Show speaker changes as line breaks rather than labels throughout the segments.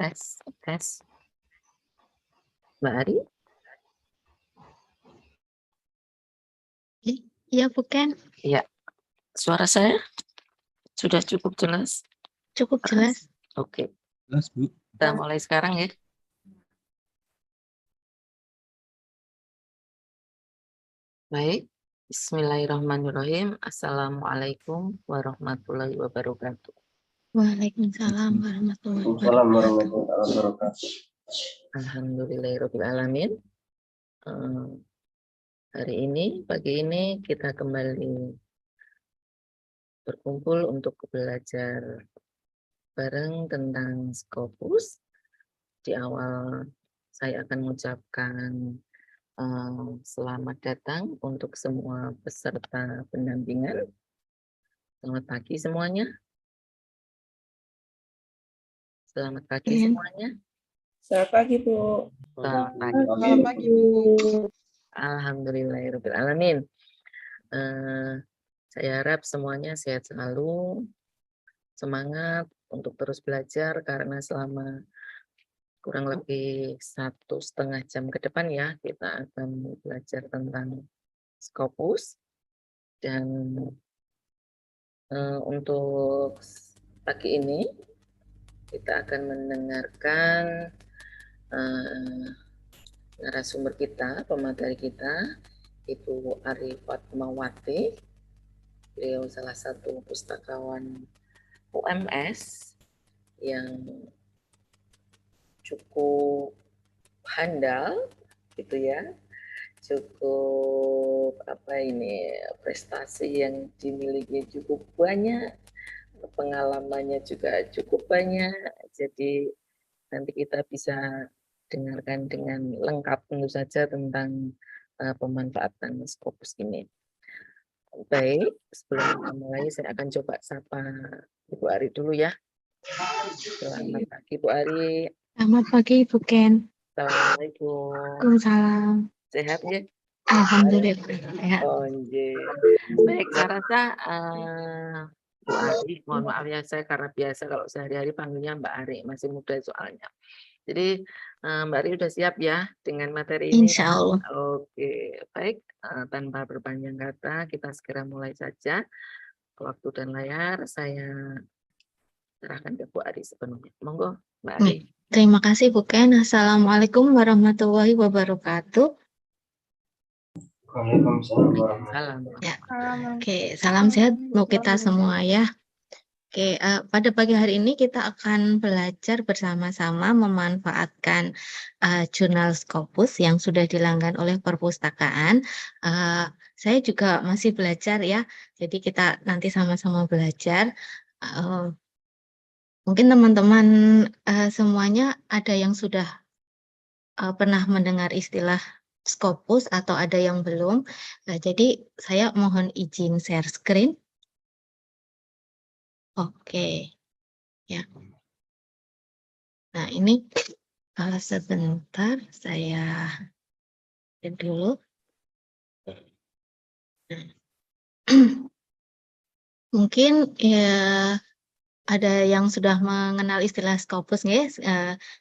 Tes, tes. Mbak Ari?
Iya, bukan?
Iya. Suara saya sudah cukup jelas?
Cukup jelas.
Oke.
Jelas, Bu.
Kita mulai sekarang ya. Baik. Bismillahirrahmanirrahim. Assalamualaikum warahmatullahi wabarakatuh.
Waalaikumsalam warahmatullahi
Waalaikumsalam
wabarakatuh.
warahmatullahi wabarakatuh.
Alhamdulillahirrahmanirrahim. Hari ini, pagi ini kita kembali berkumpul untuk belajar bareng tentang Scopus. Di awal saya akan mengucapkan selamat datang untuk semua peserta pendampingan. Selamat pagi semuanya. Selamat pagi semuanya.
Selamat pagi, Bu.
Selamat pagi.
Selamat pagi, Bu.
Alhamdulillahirrahmanirrahim. Saya harap semuanya sehat selalu, semangat untuk terus belajar karena selama kurang lebih 1,5 jam ke depan ya kita akan belajar tentang Scopus. Dan untuk pagi ini kita akan mendengarkan narasumber kita, pemateri kita, Ibu Ari Fatmawati. Beliau salah satu pustakawan UMS yang cukup handal, gitu ya, cukup prestasi yang dimiliki cukup banyak, pengalamannya juga cukup banyak. Jadi nanti kita bisa dengarkan dengan lengkap tentu saja tentang pemanfaatan Scopus ini. Baik, sebelum kita mulai saya akan coba sapa Ibu Ari dulu ya. Selamat pagi Bu Ari.
Selamat pagi, Bu Ken.
Assalamualaikum.
Waalaikumsalam.
Sehat ya?
Alhamdulillah. Sehat.
Oh, baik, saya rasa Bu Ari, mohon maaf ya saya karena biasa kalau sehari-hari panggilnya Mbak Ari, masih muda soalnya. Jadi Mbak Ari udah siap ya dengan materi ini?
Insya Allah.
Oke, baik. Tanpa berpanjang kata, kita segera mulai saja. Waktu dan layar saya serahkan ke Bu Ari sepenuhnya. Monggo, Mbak Ari.
Terima kasih, Bu Ken. Assalamualaikum warahmatullahi wabarakatuh.
Waalaikumsalam warahmatullahi
Salam.
Ya. Oke, salam sehat untuk kita semua ya. Oke, pada pagi hari ini kita akan belajar bersama-sama memanfaatkan jurnal Scopus yang sudah dilanggan oleh perpustakaan. Saya juga masih belajar ya, jadi kita nanti sama-sama belajar. Mungkin teman-teman semuanya ada yang sudah pernah mendengar istilah Scopus atau ada yang belum. Jadi saya mohon izin share screen. Oke, ya. Nah ini sebentar saya lihat dulu. Mungkin ya ada yang sudah mengenal istilah Scopus, guys.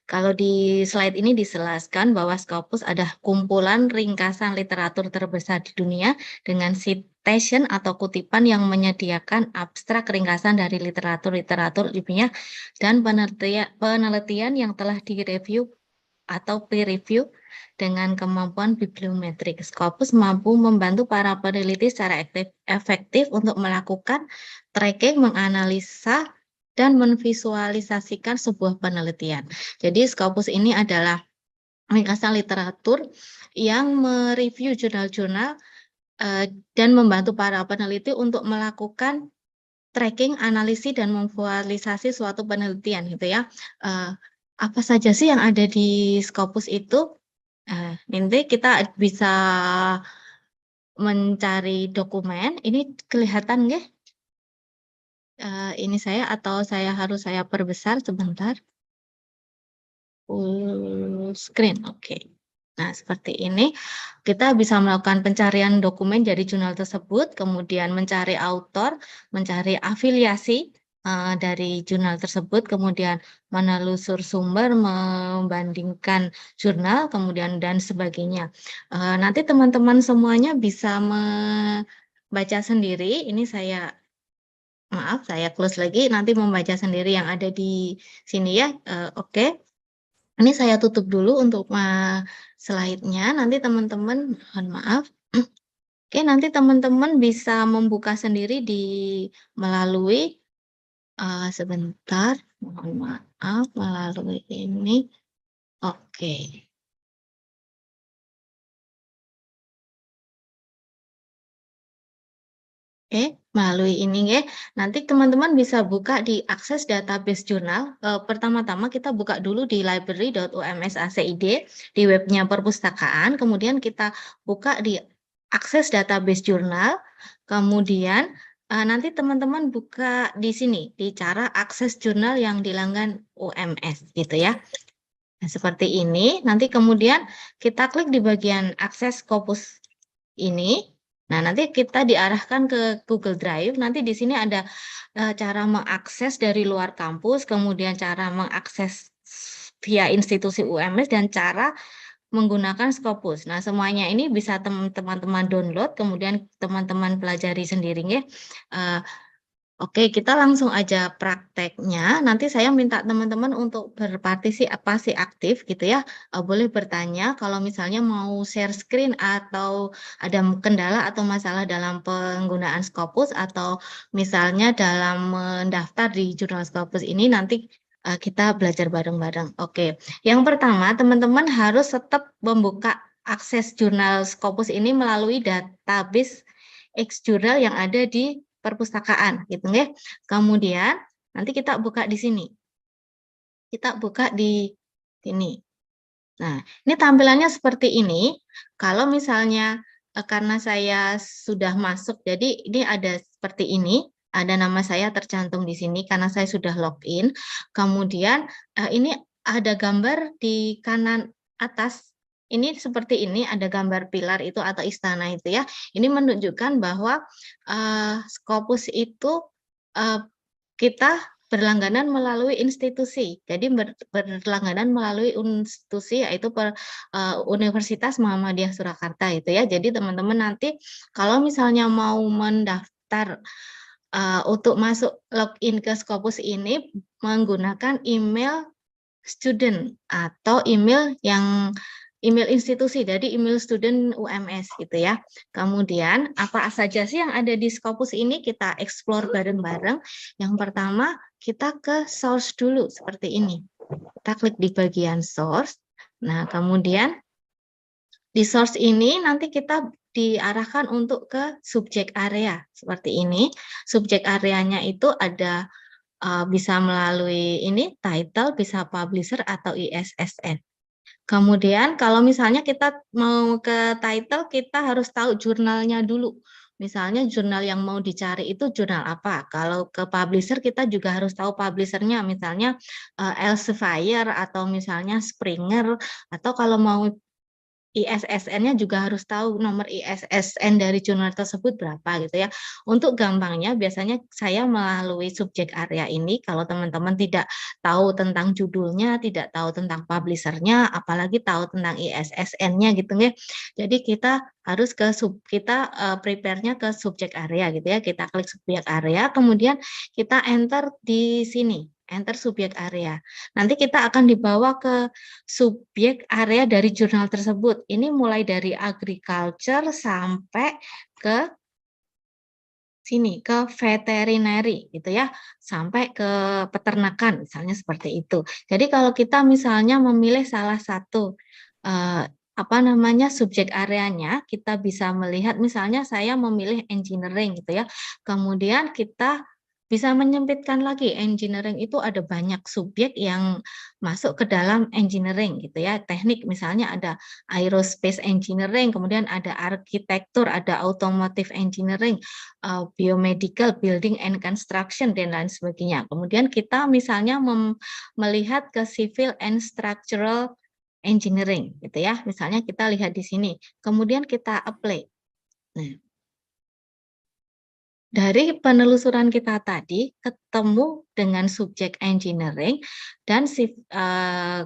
Kalau di slide ini dijelaskan bahwa Scopus adalah kumpulan ringkasan literatur terbesar di dunia dengan citation atau kutipan yang menyediakan abstrak ringkasan dari literatur ilmiah dan penelitian yang telah direview atau peer review dengan kemampuan bibliometrik. Scopus mampu membantu para peneliti secara efektif untuk melakukan tracking, menganalisa, dan menvisualisasikan sebuah penelitian. Jadi Scopus ini adalah ringkasan literatur yang mereview jurnal-jurnal dan membantu para peneliti untuk melakukan tracking, analisis, dan memvisualisasi suatu penelitian, gitu ya. Apa saja sih yang ada di Scopus itu? Nanti kita bisa mencari dokumen. Ini kelihatan nggih? Ini saya atau harus saya perbesar sebentar. Full screen, oke. Nah, seperti ini. Kita bisa melakukan pencarian dokumen dari jurnal tersebut, kemudian mencari autor, mencari afiliasi, dari jurnal tersebut, kemudian menelusur sumber, membandingkan jurnal, kemudian dan sebagainya. Nanti teman-teman semuanya bisa membaca sendiri. Ini saya close lagi, nanti membaca sendiri yang ada di sini ya. Oke. Ini saya tutup dulu untuk slide-nya. Nanti teman-teman, mohon maaf. Oke, nanti teman-teman bisa membuka sendiri melalui sebentar, mohon maaf, melalui ini. Oke. Oke, melalui ini ya. Nanti teman-teman bisa buka di akses database jurnal. Pertama-tama kita buka dulu di library.umsacid di webnya perpustakaan. Kemudian kita buka di akses database jurnal. Kemudian nanti teman-teman buka di sini di cara akses jurnal yang di langgan UMS gitu ya. Nah, seperti ini. Nanti kemudian kita klik di bagian akses Scopus ini. Nah, nanti kita diarahkan ke Google Drive. Nanti di sini ada cara mengakses dari luar kampus, kemudian cara mengakses via institusi UMS, dan cara menggunakan Scopus. Nah, semuanya ini bisa teman-teman download, kemudian teman-teman pelajari sendiri ya. Oke, kita langsung aja prakteknya. Nanti saya minta teman-teman untuk berpartisipasi aktif gitu ya. Boleh bertanya kalau misalnya mau share screen atau ada kendala atau masalah dalam penggunaan Scopus, atau misalnya dalam mendaftar di jurnal Scopus ini, nanti kita belajar bareng-bareng. Oke, yang pertama teman-teman harus tetap membuka akses jurnal Scopus ini melalui database X-Jurnal yang ada di perpustakaan gitu ya. Kemudian nanti kita buka di sini. Kita buka di sini. Nah, ini tampilannya seperti ini. Kalau misalnya karena saya sudah masuk, jadi ini ada seperti ini. Ada nama saya tercantum di sini karena saya sudah login. Kemudian ini ada gambar di kanan atas. Ini seperti ini, ada gambar pilar itu atau istana itu ya. Ini menunjukkan bahwa Scopus itu kita berlangganan melalui institusi. Jadi berlangganan melalui institusi, yaitu Universitas Muhammadiyah Surakarta itu ya. Jadi teman-teman nanti kalau misalnya mau mendaftar untuk masuk login ke Scopus ini menggunakan email student atau email institusi, jadi email student UMS gitu ya. Kemudian apa saja sih yang ada di Scopus ini, kita explore bareng-bareng. Yang pertama kita ke source dulu seperti ini. Kita klik di bagian source. Nah, kemudian di source ini nanti kita diarahkan untuk ke subjek area seperti ini. Subjek areanya itu ada bisa melalui ini title, bisa publisher atau ISSN. Kemudian kalau misalnya kita mau ke title, kita harus tahu jurnalnya dulu. Misalnya jurnal yang mau dicari itu jurnal apa. Kalau ke publisher kita juga harus tahu publishernya, misalnya Elsevier atau misalnya Springer, atau kalau mau ISSN-nya juga harus tahu nomor ISSN dari jurnal tersebut berapa gitu ya. Untuk gampangnya biasanya saya melalui subjek area ini, kalau teman-teman tidak tahu tentang judulnya, tidak tahu tentang publishernya, apalagi tahu tentang ISSN-nya gitu ya. Jadi kita harus prepare-nya ke subjek area gitu ya. Kita klik subjek area, kemudian kita enter di sini. Enter subjek area. Nanti kita akan dibawa ke subjek area dari jurnal tersebut. Ini mulai dari agriculture sampai ke sini, ke veterinary gitu ya, sampai ke peternakan misalnya seperti itu. Jadi kalau kita misalnya memilih salah satu subjek areanya, kita bisa melihat misalnya saya memilih engineering gitu ya. Kemudian kita bisa menyempitkan lagi, engineering itu ada banyak subjek yang masuk ke dalam engineering gitu ya. Teknik misalnya ada aerospace engineering, kemudian ada arsitektur, ada automotive engineering, biomedical, building and construction, dan lain sebagainya. Kemudian kita misalnya melihat ke civil and structural engineering gitu ya. Misalnya kita lihat di sini. Kemudian kita apply. Nah, Dari penelusuran kita tadi ketemu dengan subjek engineering dan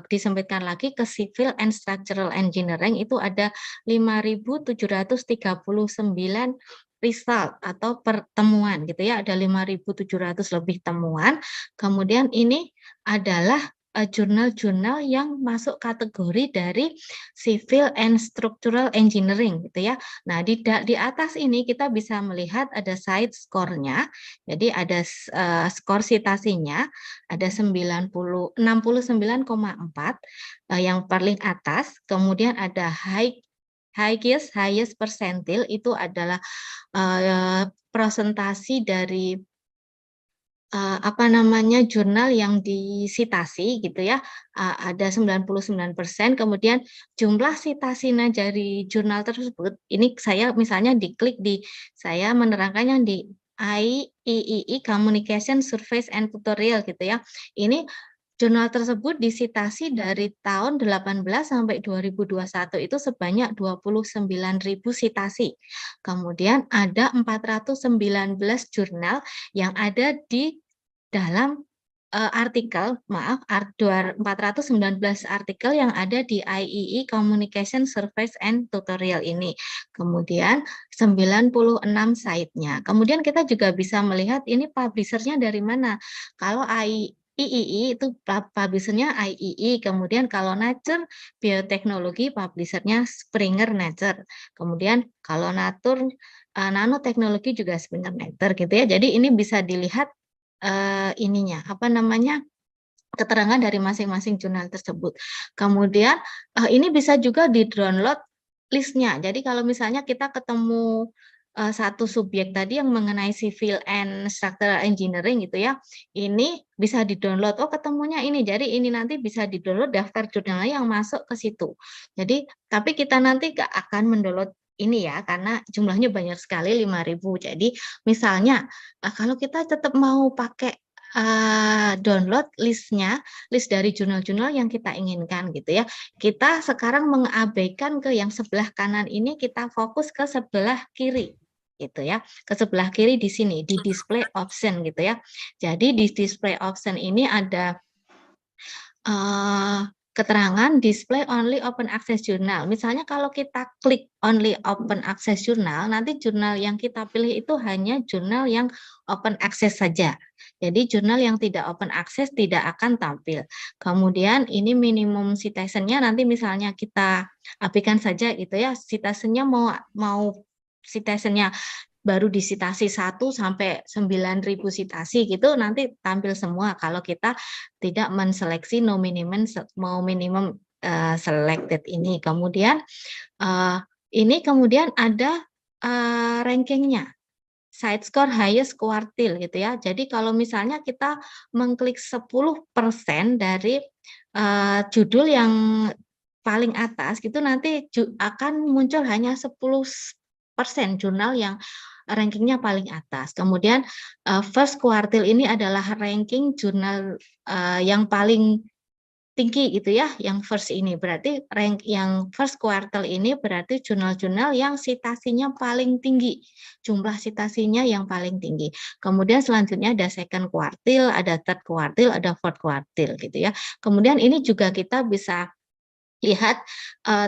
disempitkan lagi ke civil and structural engineering itu ada 5.739 result atau pertemuan gitu ya, ada 5.700 lebih temuan. Kemudian ini adalah jurnal-jurnal yang masuk kategori dari civil and structural engineering gitu ya. Nah, di atas ini kita bisa melihat ada side score-nya. Jadi ada skor citasinya ada 69,4 yang paling atas. Kemudian ada highest percentile itu adalah presentasi dari jurnal yang disitasi gitu ya, ada 99%, kemudian jumlah citasinya dari jurnal tersebut, ini saya misalnya saya menerangkannya di IEEE Communication Surveys and Tutorial gitu ya. Ini jurnal tersebut disitasi dari tahun 18 sampai 2021 itu sebanyak 29.000 sitasi. Kemudian ada 419 jurnal yang ada di dalam artikel, 419 artikel yang ada di IEEE Communication Surveys and Tutorial ini. Kemudian 96 site-nya. Kemudian kita juga bisa melihat ini publisher-nya dari mana. Kalau IEEE itu publisher-nya IEEE, kemudian kalau Nature Bioteknologi publisher-nya Springer Nature. Kemudian kalau Nanoteknologi juga Springer Nature gitu ya. Jadi ini bisa dilihat keterangan dari masing-masing jurnal tersebut. Kemudian ini bisa juga di-download listnya. Jadi kalau misalnya kita ketemu satu subjek tadi yang mengenai civil and structural engineering gitu ya, ini bisa di-download. Oh, ketemunya ini. Jadi ini nanti bisa di-download daftar jurnalnya yang masuk ke situ. Jadi tapi kita nanti nggak akan mendownload ini ya, karena jumlahnya banyak sekali 5.000. Jadi misalnya kalau kita tetap mau pakai download list dari jurnal-jurnal yang kita inginkan gitu ya. Kita sekarang mengabaikan ke yang sebelah kanan ini, kita fokus ke sebelah kiri gitu ya. Ke sebelah kiri di sini di display option gitu ya. Jadi di display option ini ada keterangan display only open access journal. Misalnya kalau kita klik only open access journal, nanti jurnal yang kita pilih itu hanya jurnal yang open access saja. Jadi jurnal yang tidak open access tidak akan tampil. Kemudian ini minimum citation-nya nanti misalnya kita abaikan saja gitu ya. Citation-nya mau citation-nya baru disitasi 1 sampai 9.000 citasi gitu, nanti tampil semua kalau kita tidak menseleksi no minimum selected ini. Kemudian ini kemudian ada rankingnya, site score highest quartile gitu ya. Jadi kalau misalnya kita mengklik 10% dari judul yang paling atas gitu, nanti akan muncul hanya 10% jurnal yang rankingnya paling atas. Kemudian first quartile ini adalah ranking jurnal yang paling tinggi gitu ya, yang first ini berarti yang first quartile ini berarti jurnal-jurnal yang citasinya paling tinggi, jumlah citasinya yang paling tinggi. Kemudian selanjutnya ada second quartile, ada third quartile, ada fourth quartile gitu ya. Kemudian ini juga kita bisa lihat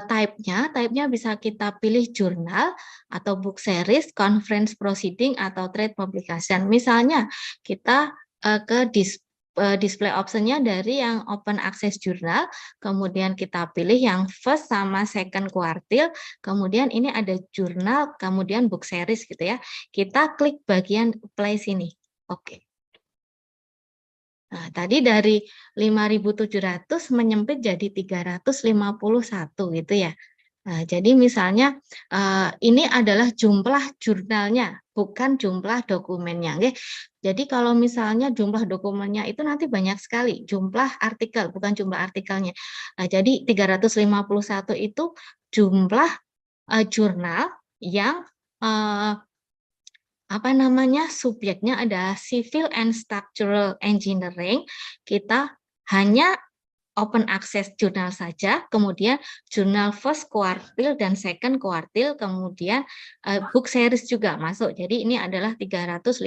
type-nya bisa kita pilih jurnal atau book series, conference proceeding atau trade publication. Misalnya kita ke display option-nya dari yang open access jurnal, kemudian kita pilih yang first sama second quartile, kemudian ini ada jurnal, kemudian book series gitu ya. Kita klik bagian apply sini. Oke. Nah, tadi dari 5.700 menyempit jadi 351 gitu ya. Nah, jadi misalnya ini adalah jumlah jurnalnya, bukan jumlah dokumennya. Oke? Jadi kalau misalnya jumlah dokumennya itu nanti banyak sekali, jumlah artikel, bukan jumlah artikelnya. Nah, jadi 351 itu jumlah jurnal yang subjeknya ada civil and structural engineering, kita hanya open access jurnal saja, kemudian jurnal first quartile dan second quartile, kemudian book series juga masuk. Jadi ini adalah 351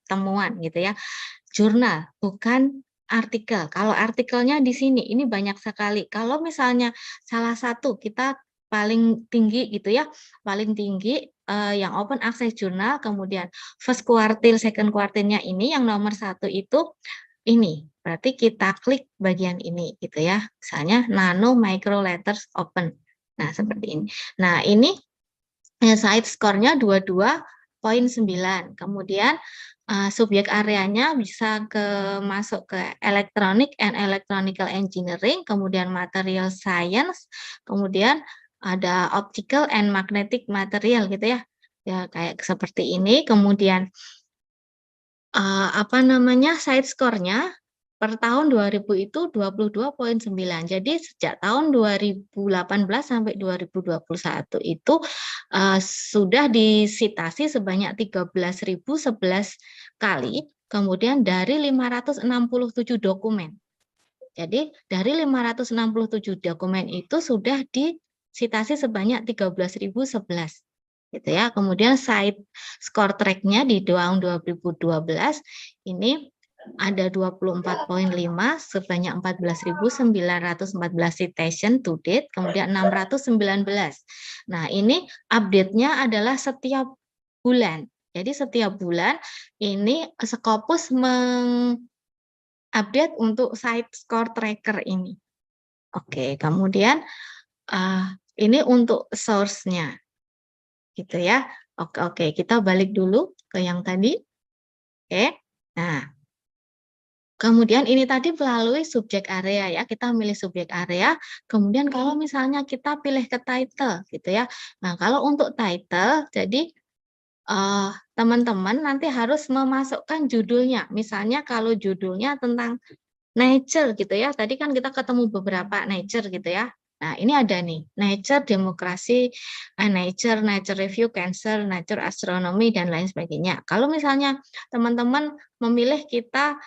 temuan gitu ya. Jurnal, bukan artikel. Kalau artikelnya di sini, ini banyak sekali. Kalau misalnya salah satu kita paling tinggi gitu ya, paling tinggi yang open access jurnal, kemudian first quartile, second quartile-nya ini yang nomor 1 itu ini. Berarti kita klik bagian ini gitu ya. Misalnya nano micro letters open. Nah, seperti ini. Nah, ini side score-nya 22,9. Kemudian subjek areanya bisa masuk ke Electronic and Electronical Engineering, kemudian Material Science, kemudian ada Optical and Magnetic Material gitu ya. Ya kayak seperti ini. Kemudian side score-nya per tahun 2000 itu 22,9. Jadi sejak tahun 2018 sampai 2021 itu sudah disitasi sebanyak 13.011 kali, kemudian dari 567 dokumen. Jadi dari 567 dokumen itu sudah disitasi sebanyak 13.011. Gitu ya. Kemudian side score track-nya di tahun 2012 ini ada 24,5 sebanyak 14.914 citation to date, kemudian 619. Nah, ini update-nya adalah setiap bulan. Jadi setiap bulan ini Scopus mengupdate untuk side score tracker ini. Oke, kemudian ini untuk source-nya. Gitu ya. Oke, kita balik dulu ke yang tadi. Oke. Nah, kemudian ini tadi melalui subjek area ya, kita milih subjek area, kemudian kalau misalnya kita pilih ke title gitu ya. Nah, kalau untuk title, jadi teman-teman nanti harus memasukkan judulnya. Misalnya kalau judulnya tentang nature gitu ya, tadi kan kita ketemu beberapa nature gitu ya. Nah, ini ada nih, nature, demokrasi, nature review, cancer, nature astronomy, dan lain sebagainya. Kalau misalnya teman-teman memilih kita,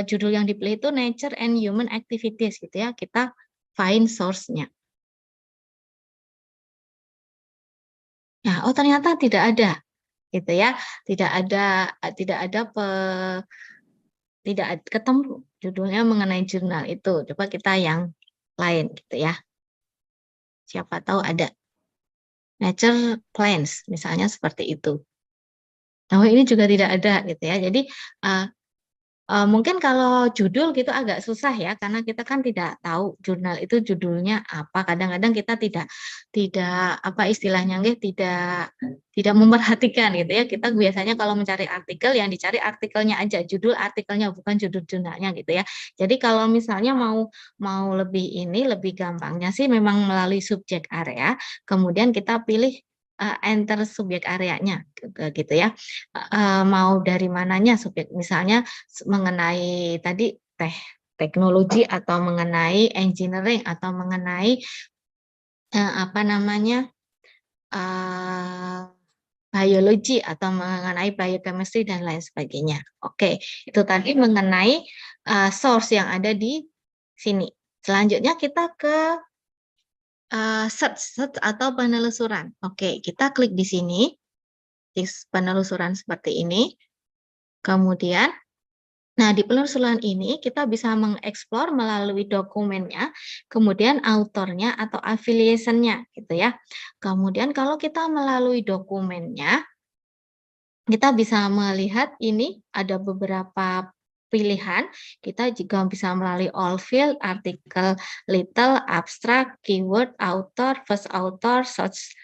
judul yang dipilih itu nature and human activities gitu ya, kita find source-nya. Nah, oh ternyata tidak ada, gitu ya, tidak ketemu judulnya mengenai jurnal itu. Coba kita yang lain gitu ya. Siapa tahu ada. Nature plants misalnya seperti itu. Nah, ini juga tidak ada gitu ya. Jadi mungkin kalau judul gitu agak susah ya, karena kita kan tidak tahu jurnal itu judulnya apa. Kadang-kadang kita tidak apa istilahnya tidak memperhatikan gitu ya. Kita biasanya kalau mencari artikel yang dicari artikelnya aja, judul artikelnya bukan judul jurnalnya gitu ya. Jadi kalau misalnya mau lebih gampangnya sih memang melalui subjek area, kemudian kita pilih enter subjek areanya gitu ya. Mau dari mananya subjek, misalnya mengenai tadi teknologi atau mengenai engineering atau mengenai biologi atau mengenai biochemistry dan lain sebagainya. Oke, itu tadi mengenai source yang ada di sini. Selanjutnya kita ke search atau penelusuran. Oke, kita klik di sini, di penelusuran seperti ini. Kemudian, nah di penelusuran ini kita bisa mengeksplor melalui dokumennya, kemudian autornya atau affiliation-nya gitu ya. Kemudian kalau kita melalui dokumennya, kita bisa melihat ini ada beberapa pilihan. Kita juga bisa melalui all field, artikel, little, abstract, keyword, author, first author, search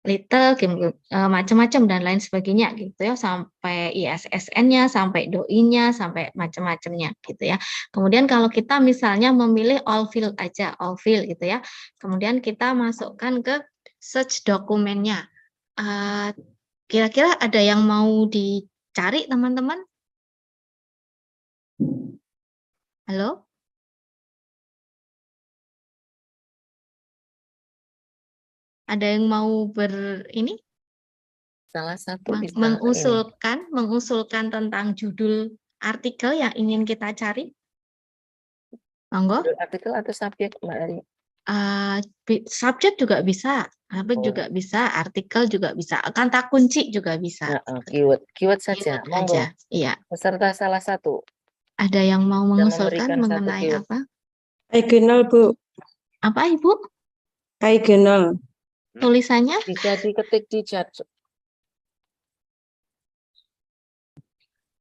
little, macam-macam dan lain sebagainya gitu ya, sampai ISSN-nya, sampai doi-nya, sampai macam-macamnya gitu ya. Kemudian kalau kita misalnya memilih all field aja, all field gitu ya. Kemudian kita masukkan ke search dokumennya. Kira-kira ada yang mau dicari teman-teman? Halo? Ada yang mau
Salah satu bisa ini.
mengusulkan tentang judul artikel yang ingin kita cari? Monggo.
Judul artikel atau subjek, Mbak Ari?
Subjek juga bisa, juga bisa, artikel juga bisa, kata kunci juga bisa.
Keyword saja.
Keyword
Monggo.
aja. Iya.
Peserta salah satu.
Ada yang mau mengusulkan
memberikan satu
mengenai
keyword.
apa?
Regional, Bu.
Apa, Ibu?
Regional.
Tulisannya?
Bisa diketik di chat.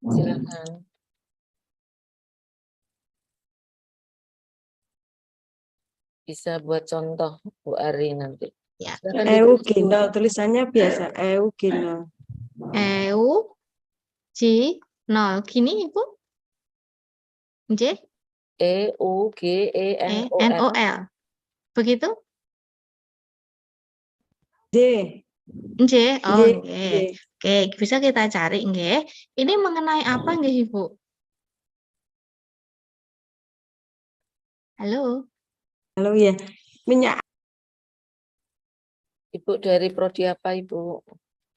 Silakan. Bisa buat contoh Bu Ari nanti.
Ya.
Silakan ditulis dulu.
Eugenal, tulisannya biasa. Eugenal.
Nol. Gini, Ibu? J?
EUGENOL.
NOL. Begitu?
J.
J. Oh,
J.
nggih. Oke, bisa kita cari nggih. Ini mengenai apa nggih, Ibu? Halo.
Halo ya. Minyak
Ibu dari prodi apa, Ibu?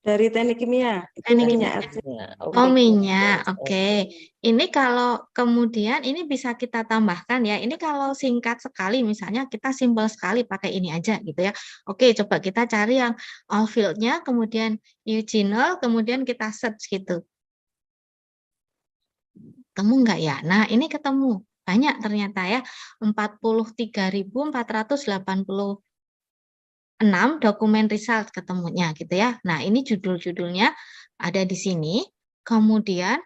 dari teknik kimia. Itu
Teknik
minyak.
Ya,
Oh, minyak. Oke.
Oke.
Ini kalau kemudian ini bisa kita tambahkan ya. Ini kalau singkat sekali misalnya kita simpel sekali pakai ini aja gitu ya. Oke, coba kita cari yang all field-nya, kemudian eugenol, kemudian kita search gitu. Ketemu nggak ya? Nah, ini ketemu. Banyak ternyata ya. 43.486 dokumen result ketemunya gitu ya. Nah, ini judul-judulnya ada di sini. Kemudian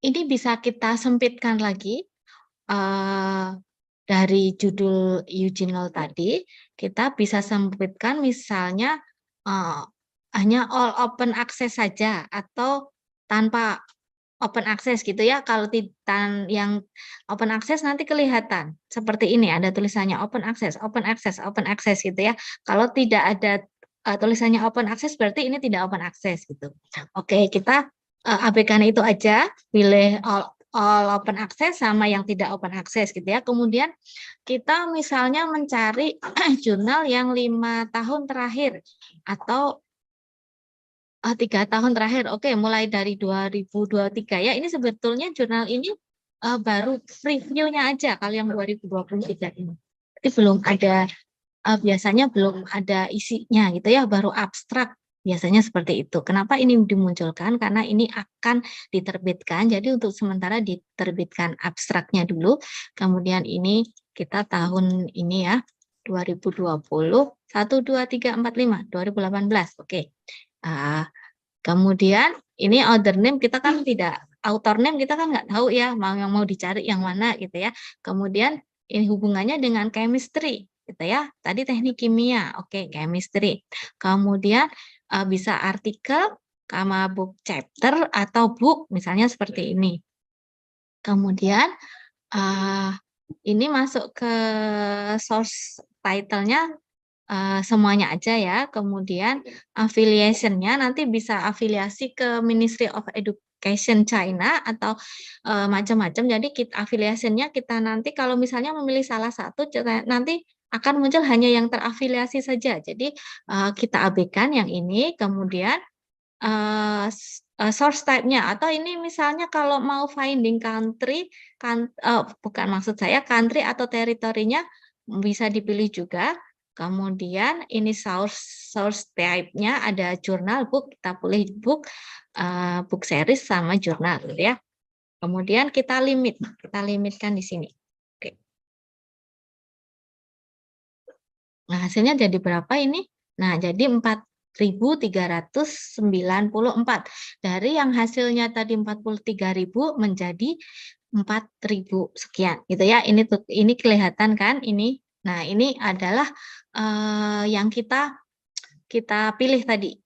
ini bisa kita sempitkan lagi dari judul eugenol tadi, kita bisa sempitkan misalnya hanya all open access saja atau tanpa open access gitu ya. Kalau yang open access nanti kelihatan seperti ini, ada tulisannya open access, open access, open access gitu ya. Kalau tidak ada tulisannya open access berarti ini tidak open access gitu. Oke, kita abaikan itu aja, pilih all open access sama yang tidak open access gitu ya. Kemudian kita misalnya mencari jurnal yang 5 tahun terakhir atau 3 tahun terakhir. Oke, mulai dari 2023 ya. Ini sebetulnya jurnal ini baru preview-nya aja kalau yang 2023 ini. Jadi belum ada biasanya belum ada isinya gitu ya, baru abstrak. Biasanya seperti itu. Kenapa ini dimunculkan? Karena ini akan diterbitkan. Jadi untuk sementara diterbitkan abstraknya dulu. Kemudian ini kita tahun ini ya 2020 1 2 3 4 5 2018. Oke. Kemudian ini author name kita kan tidak, author name kita kan nggak tahu ya yang mau dicari yang mana gitu ya. Kemudian ini hubungannya dengan chemistry gitu ya. Tadi teknik kimia, oke, chemistry. Kemudian bisa artikel sama book chapter atau book misalnya seperti ini. Kemudian ini masuk ke source title-nya semuanya aja ya. Kemudian affiliation-nya nanti bisa afiliasi ke Ministry of Education China atau macam-macam. Jadi affiliation-nya kita nanti kalau misalnya memilih salah satu nanti akan muncul hanya yang terafiliasi saja. Jadi kita abaikan yang ini, kemudian source type-nya atau ini misalnya kalau mau finding country bukan maksud saya country atau teritorinya bisa dipilih juga. Kemudian ini source type-nya ada jurnal, book, kita pilih book, book series sama jurnal gitu ya. Kemudian kita limitkan di sini. Oke. Nah, hasilnya jadi berapa ini? Nah, jadi 4.394. Dari yang hasilnya tadi 43.000 menjadi 4.000 sekian gitu ya. Ini kelihatan kan ini. Nah, ini adalah yang kita pilih tadi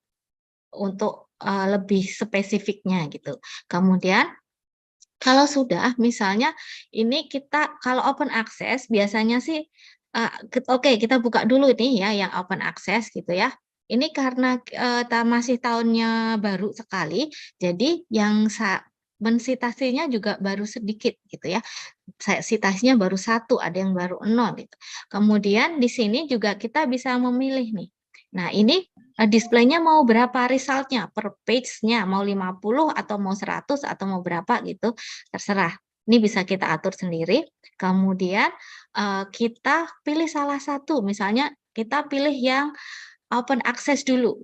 untuk lebih spesifiknya gitu. Kemudian kalau sudah misalnya ini kita kalau open access biasanya sih oke, kita buka dulu ini ya yang open access gitu ya. Ini karena masih tahunnya baru sekali, jadi yang mensitasinya juga baru sedikit gitu ya. Sitasinya baru 1, ada yang baru 0 gitu. Kemudian di sini juga kita bisa memilih nih. Nah, ini displaynya mau berapa resultnya per page-nya, mau 50 atau mau 100 atau mau berapa gitu, terserah. Ini bisa kita atur sendiri. Kemudian kita pilih salah satu, misalnya kita pilih yang open access dulu.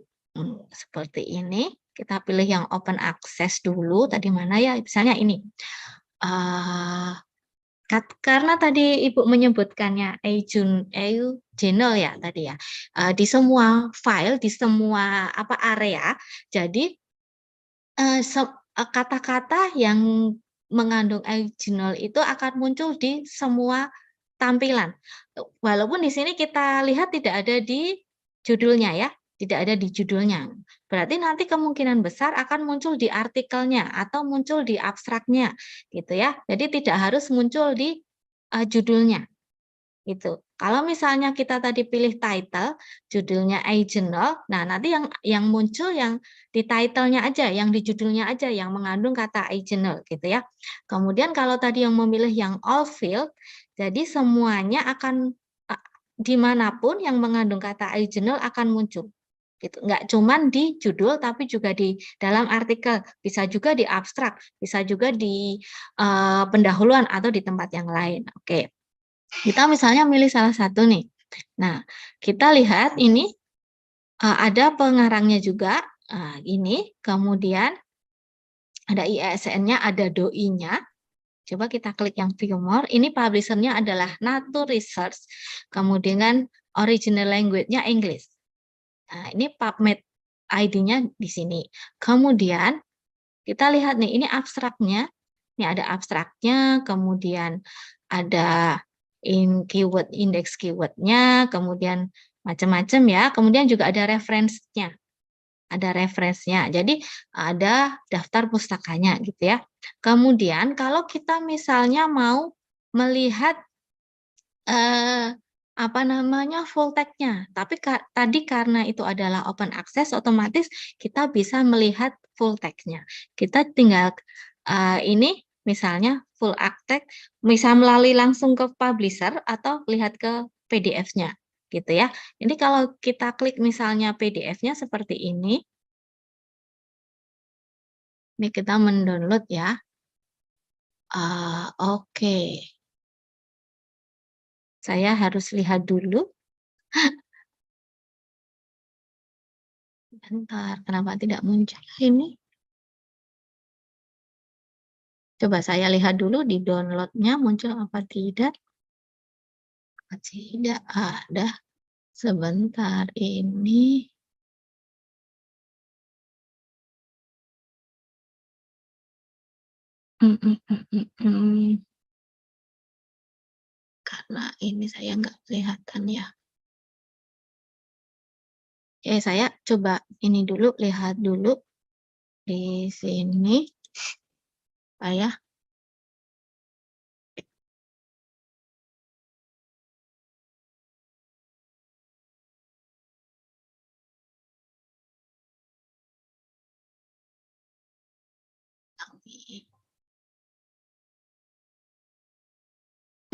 Seperti ini, kita pilih yang open access dulu. Tadi mana ya? Misalnya ini. Karena tadi Ibu menyebutkannya journal ya tadi ya. Di semua file, di semua area, jadi kata-kata yang mengandung journal itu akan muncul di semua tampilan. Walaupun di sini kita lihat tidak ada di judulnya ya, tidak ada di judulnya. Berarti nanti kemungkinan besar akan muncul di artikelnya atau muncul di abstraknya gitu ya. Jadi tidak harus muncul di judulnya. Gitu. Kalau misalnya kita tadi pilih title, judulnya journal, nah nanti yang muncul yang di title-nya aja, yang di judulnya aja, yang mengandung kata journal gitu ya. Kemudian kalau tadi yang memilih yang all field, jadi semuanya akan dimanapun yang mengandung kata journal akan muncul. Gitu. Nggak cuman di judul, tapi juga di dalam artikel, bisa juga di abstrak, bisa juga di pendahuluan atau di tempat yang lain. Oke. Kita misalnya milih salah satu nih. Nah, kita lihat ini ada pengarangnya juga. Ini, kemudian ada ISSN-nya, ada doi-nya. Coba kita klik yang view more. Ini publisher-nya adalah Nature Research. Kemudian original language-nya English. Nah, ini PubMed ID-nya di sini. Kemudian kita lihat nih, ini abstraknya. Ini ada abstraknya, kemudian ada keyword, indeks keywordnya, kemudian macam-macam ya. Kemudian juga ada referensinya. Ada referensinya. Jadi ada daftar pustakanya gitu ya. Kemudian kalau kita misalnya mau melihat full text-nya. Tapi tadi karena itu adalah open access, otomatis kita bisa melihat full text-nya. Kita tinggal ini misalnya full text, bisa melalui langsung ke publisher atau lihat ke PDF-nya gitu ya. Ini kalau kita klik misalnya PDF-nya seperti ini. Ini kita mendownload ya. Oke. Saya harus lihat dulu. Bentar, kenapa tidak muncul ini? Coba saya lihat dulu di download-nya muncul apa tidak. Tidak ada. Sebentar ini. Karena ini saya nggak kelihatan ya. Oke, saya coba ini dulu, lihat dulu di sini. Saya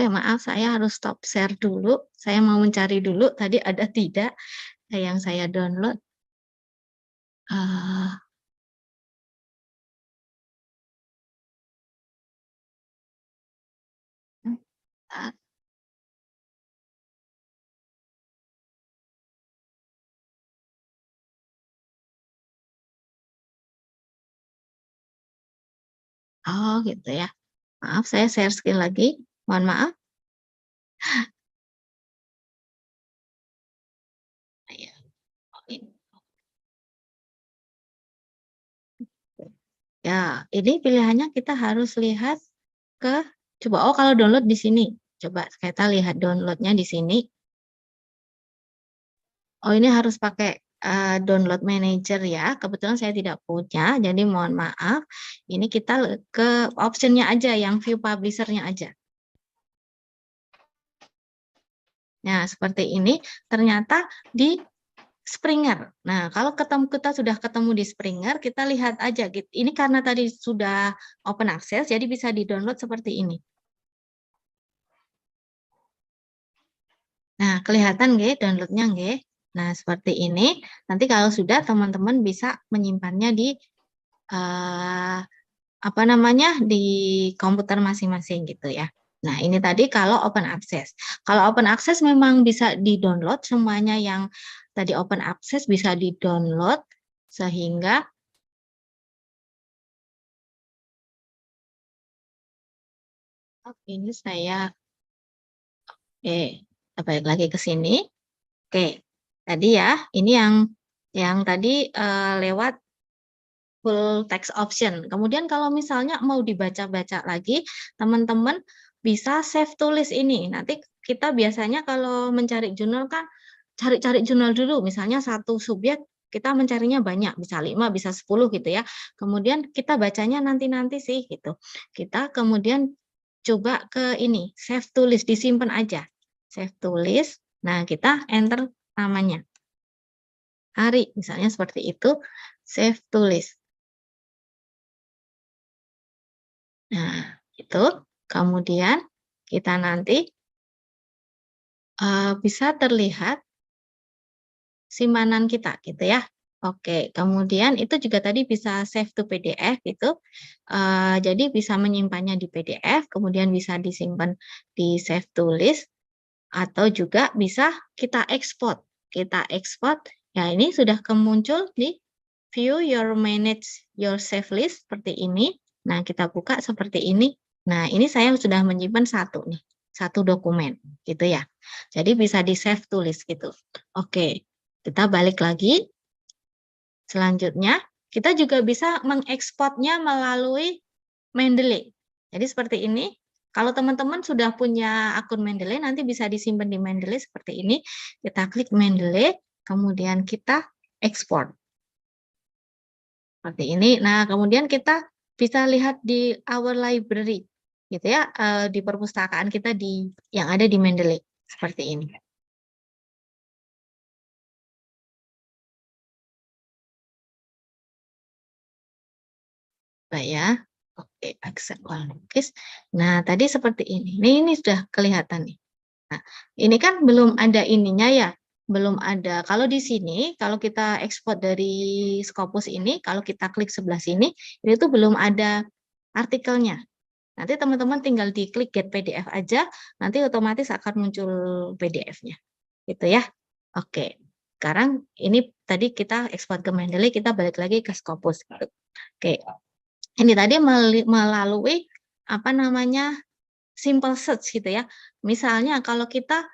Oke, maaf, saya harus stop share dulu. Saya mau mencari dulu, tadi ada tidak yang saya download. Oh, gitu ya. Maaf, saya share screen lagi. Mohon maaf. Ya, ini pilihannya kita harus lihat ke, coba, kalau download di sini. Coba kita lihat downloadnya di sini. Oh, ini harus pakai download manager ya. Kebetulan saya tidak punya, jadi mohon maaf. Ini kita ke optionnya aja, yang view publisher-nya aja. Nah, seperti ini. Ternyata di Springer. Nah, kalau kita sudah ketemu di Springer, kita lihat aja. Ini karena tadi sudah open access, jadi bisa di-download seperti ini. Nah, kelihatan nggih downloadnya nggih. Nah, seperti ini. Nanti kalau sudah, teman-teman bisa menyimpannya di apa namanya di komputer masing-masing gitu ya. Nah, ini tadi kalau open access. Kalau open access memang bisa di-download semuanya yang tadi open access bisa di-download sehingga ini saya kita balik lagi ke sini. Oke, tadi ya, ini yang tadi lewat full text option. Kemudian kalau misalnya mau dibaca-baca lagi, teman-teman bisa save tulis ini. Nanti kita biasanya kalau mencari jurnal kan cari-cari jurnal dulu. Misalnya satu subjek kita mencarinya banyak, bisa 5, bisa 10 gitu ya. Kemudian kita bacanya nanti-nanti sih gitu. Kita kemudian coba ke ini, save tulis, disimpan aja. Save tulis. Nah, kita enter namanya. Hari, misalnya seperti itu, save tulis. Nah, itu kemudian kita nanti bisa terlihat simpanan kita gitu ya. Oke, kemudian itu juga tadi bisa save to PDF gitu. Jadi bisa menyimpannya di PDF, kemudian bisa disimpan di save to list, atau juga bisa kita ekspor. Kita ekspor, ya ini sudah muncul di view your manage your save list seperti ini. Nah, kita buka seperti ini. Nah, ini saya sudah menyimpan satu nih, satu dokumen gitu ya. Jadi bisa di save tulis gitu. Oke, kita balik lagi. Selanjutnya, kita juga bisa mengekspornya melalui Mendeley. Jadi seperti ini. Kalau teman-teman sudah punya akun Mendeley, nanti bisa disimpan di Mendeley seperti ini. Kita klik Mendeley, kemudian kita ekspor. Seperti ini. Nah, kemudian kita bisa lihat di our library, gitu ya, di perpustakaan kita yang ada di Mendeley seperti ini. Baik ya. Oke, accept all cookies. Nah, tadi seperti ini. Ini sudah kelihatan nih. Nah, ini kan belum ada ininya ya. Belum ada. Kalau di sini, kalau kita ekspor dari Scopus ini, kalau kita klik sebelah sini, ini tuh belum ada artikelnya. Nanti teman-teman tinggal diklik get PDF aja, nanti otomatis akan muncul PDF-nya. Gitu ya. Oke. Sekarang ini tadi kita ekspor ke Mendeley, kita balik lagi ke Scopus. Oke. Ini tadi melalui apa namanya simple search gitu ya. Misalnya kalau kita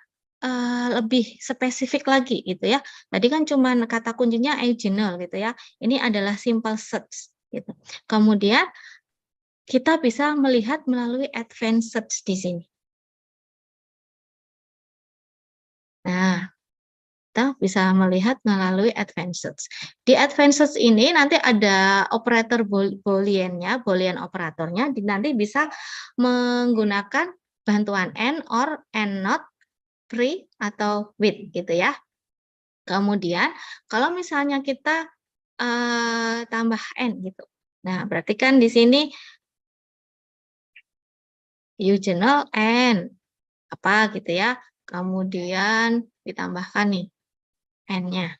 lebih spesifik lagi gitu ya. Tadi kan cuma kata kuncinya original gitu ya. Ini adalah simple search gitu. Kemudian kita bisa melihat melalui advanced search di sini. Nah, kita bisa melihat melalui advanced search. Di advanced search ini nanti ada operator boolean-nya, boolean operatornya, nanti bisa menggunakan bantuan and, or, and not, free, atau with gitu ya. Kemudian kalau misalnya kita tambah n gitu. Nah, berarti kan di sini journal n apa gitu ya. Kemudian ditambahkan nih n-nya.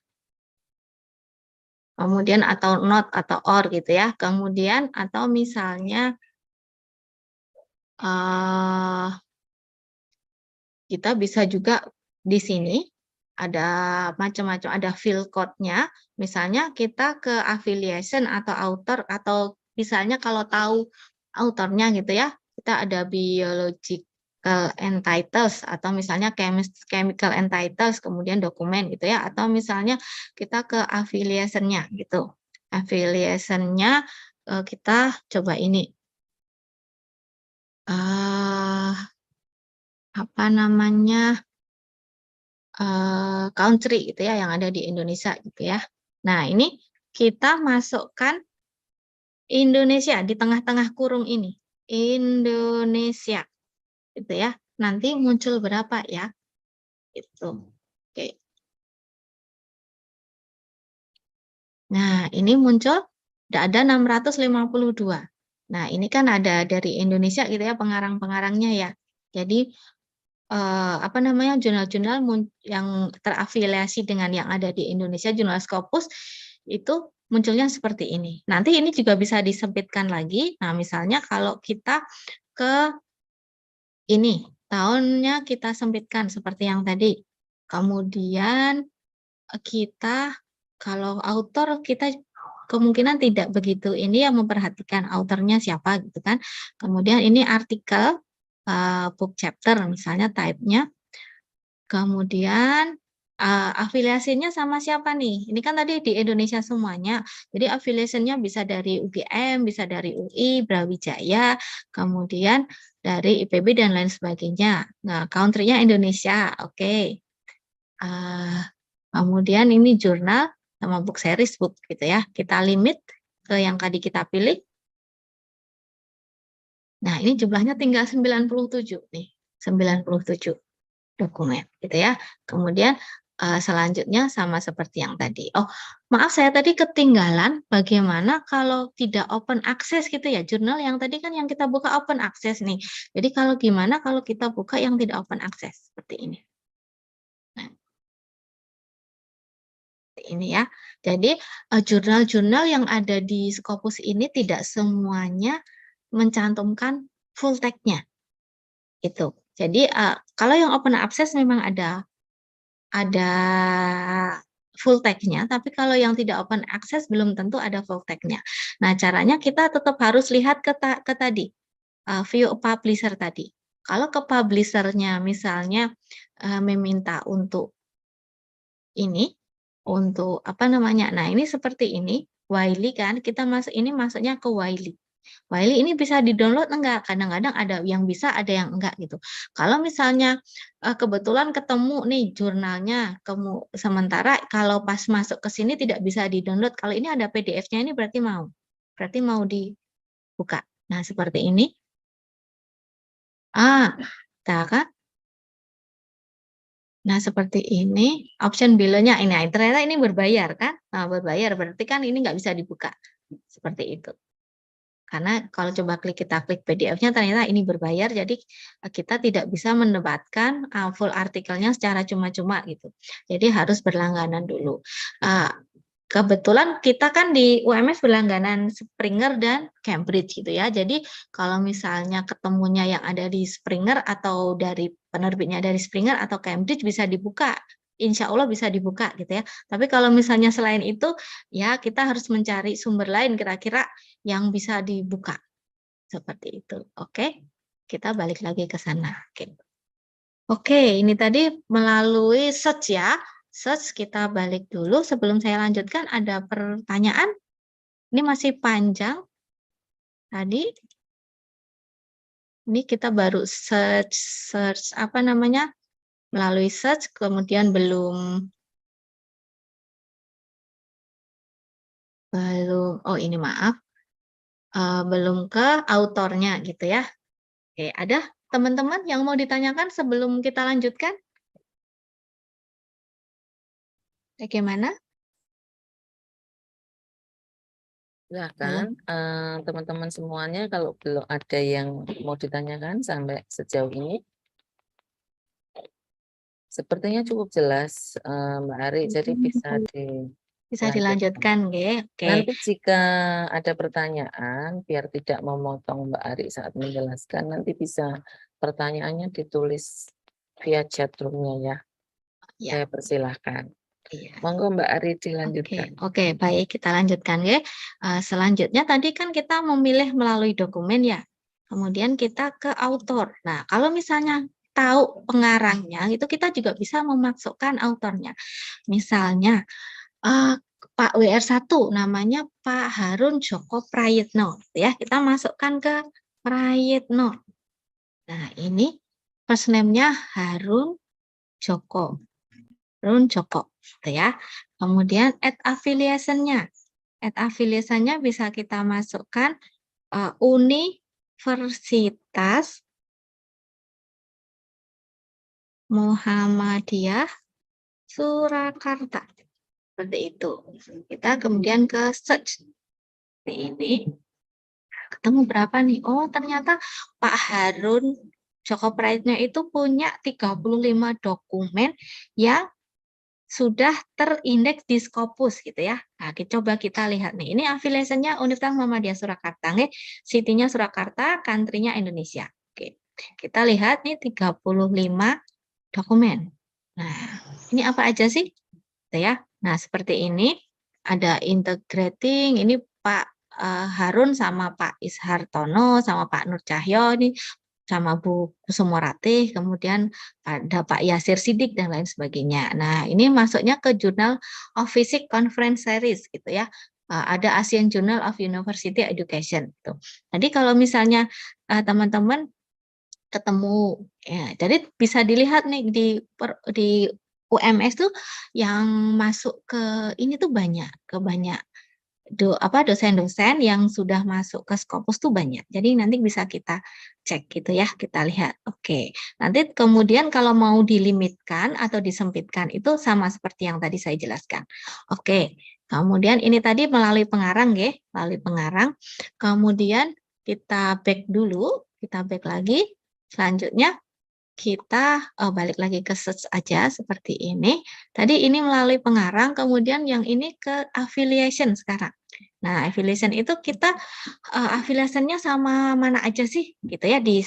Kemudian atau not atau or gitu ya. Kemudian atau misalnya kita bisa juga di sini ada macam-macam, ada field code-nya. Misalnya kita ke affiliation atau author, atau misalnya kalau tahu autornya gitu ya, kita ada biological entitles, atau misalnya chemical entitles, kemudian dokumen gitu ya, atau misalnya kita ke affiliation-nya gitu. Affiliation-nya kita coba ini. Apa namanya? Country gitu ya yang ada di Indonesia gitu ya. Nah, ini kita masukkan Indonesia di tengah-tengah kurung ini. Indonesia. Gitu ya. Nanti muncul berapa ya? Itu. Oke. Nah, ini muncul ada 652. Nah, ini kan ada dari Indonesia gitu ya pengarang-pengarangnya ya. Jadi apa namanya jurnal-jurnal yang terafiliasi dengan yang ada di Indonesia, jurnal Scopus itu munculnya seperti ini. Nanti ini juga bisa disempitkan lagi. Nah, misalnya kalau kita ke ini, tahunnya kita sempitkan seperti yang tadi. Kemudian kita kalau author kita kemungkinan tidak begitu ini yang memperhatikan authornya siapa gitu kan. Kemudian ini artikel book chapter misalnya type-nya. Kemudian afiliasinya sama siapa nih? Ini kan tadi di Indonesia semuanya. Jadi afiliasinya bisa dari UGM, bisa dari UI, Brawijaya, kemudian dari IPB dan lain sebagainya. Nah, country-nya Indonesia, oke. Kemudian ini jurnal sama book series book gitu ya. Kita limit ke yang tadi kita pilih. Nah, ini jumlahnya tinggal 97 nih. 97 dokumen gitu ya. Kemudian selanjutnya sama seperti yang tadi. Oh, maaf saya tadi ketinggalan bagaimana kalau tidak open access gitu ya. Jurnal yang tadi kan yang kita buka open access nih. Jadi kalau gimana kalau kita buka yang tidak open access seperti ini. Nah, ini ya. Jadi jurnal-jurnal yang ada di Scopus ini tidak semuanya mencantumkan full text-nya. Itu. Jadi kalau yang open access memang ada full text-nya, tapi kalau yang tidak open access belum tentu ada full text-nya. Nah, caranya kita tetap harus lihat ke tadi, view publisher tadi. Kalau ke publisher-nya misalnya meminta untuk ini, untuk apa namanya, nah ini seperti ini, Wiley kan, kita ini masuknya ke Wiley. Wiley ini bisa di-download enggak? Kadang-kadang ada yang bisa, ada yang enggak gitu. Kalau misalnya kebetulan ketemu nih jurnalnya, sementara kalau pas masuk ke sini tidak bisa di-download. Kalau ini ada PDF-nya ini berarti mau dibuka. Nah, seperti ini. Kan? Nah, seperti ini, option below-nya ini, ternyata ini berbayar kan? Nah, berbayar berarti kan ini nggak bisa dibuka. Seperti itu. Karena kalau coba kita klik PDF-nya ternyata ini berbayar, jadi kita tidak bisa mendapatkan full artikelnya secara cuma-cuma gitu. Jadi harus berlangganan dulu. Kebetulan kita kan di UMS berlangganan Springer dan Cambridge gitu ya. Jadi kalau misalnya ketemunya yang ada di Springer atau dari penerbitnya dari Springer atau Cambridge bisa dibuka. Insya Allah bisa dibuka gitu ya. Tapi kalau misalnya selain itu, ya kita harus mencari sumber lain kira-kira yang bisa dibuka. Seperti itu. Oke, kita balik lagi ke sana. Oke, ini tadi melalui search ya. Search kita balik dulu. Sebelum saya lanjutkan, ada pertanyaan? Ini masih panjang. Tadi. Ini kita baru search apa namanya? Melalui search, kemudian belum, oh ini maaf, belum ke autornya gitu ya. Oke, ada teman-teman yang mau ditanyakan sebelum kita lanjutkan? Bagaimana?
Silahkan teman-teman semuanya kalau belum ada yang mau ditanyakan sampai sejauh ini. Sepertinya cukup jelas Mbak Ari, jadi
bisa dilanjutkan, oke.
Nanti jika ada pertanyaan, biar tidak memotong Mbak Ari saat menjelaskan, nanti bisa pertanyaannya ditulis via chat room-nya ya. Saya persilahkan.
Iya.
Monggo Mbak Ari dilanjutkan.
Oke, baik kita lanjutkan ya. Selanjutnya tadi kan kita memilih melalui dokumen ya. Kemudian kita ke author. Nah, kalau misalnya tahu pengarangnya, itu kita juga bisa memasukkan autornya. Misalnya Pak WR1 namanya Pak Harun Joko Prayitno ya. Kita masukkan ke Prayitno. Nah, ini first name-nya Harun Joko. Gitu ya. Kemudian add affiliation-nya. Add affiliation-nya bisa kita masukkan Universitas Muhammadiyah Surakarta. Seperti itu. Kita kemudian ke search. Ini. Ketemu berapa nih? Oh, ternyata Pak Harun Joko Prayitno itu punya 35 dokumen yang sudah terindeks di Scopus gitu ya. Nah, coba kita lihat nih. Ini affiliation-nya Universitas Muhammadiyah Surakarta, nggih. City-nya Surakarta, country-nya Indonesia. Oke. Kita lihat nih 35 dokumen. Nah, ini apa aja sih? Gitu ya. Nah, seperti ini ada integrating, ini Pak Harun sama Pak Ishartono sama Pak Nur Cahyo ini sama Bu Kusumo Ratih, kemudian ada Pak Yasir Sidik dan lain sebagainya. Nah, ini masuknya ke Journal of Physics Conference Series gitu ya. Ada Asian Journal of University Education gitu. Jadi kalau misalnya teman-teman ketemu ya, jadi bisa dilihat nih di UMS tuh yang masuk ke ini tuh banyak, dosen-dosen yang sudah masuk ke Scopus tuh banyak. Jadi nanti bisa kita cek gitu ya, kita lihat. Oke. Nanti kemudian kalau mau dilimitkan atau disempitkan itu sama seperti yang tadi saya jelaskan. Oke. Kemudian ini tadi melalui pengarang ya, melalui pengarang. Kemudian kita back dulu, kita back lagi. Selanjutnya kita balik lagi ke search aja seperti ini. Tadi ini melalui pengarang, kemudian yang ini ke affiliation sekarang. Nah, affiliation itu kita affiliation-nya sama mana aja sih gitu ya di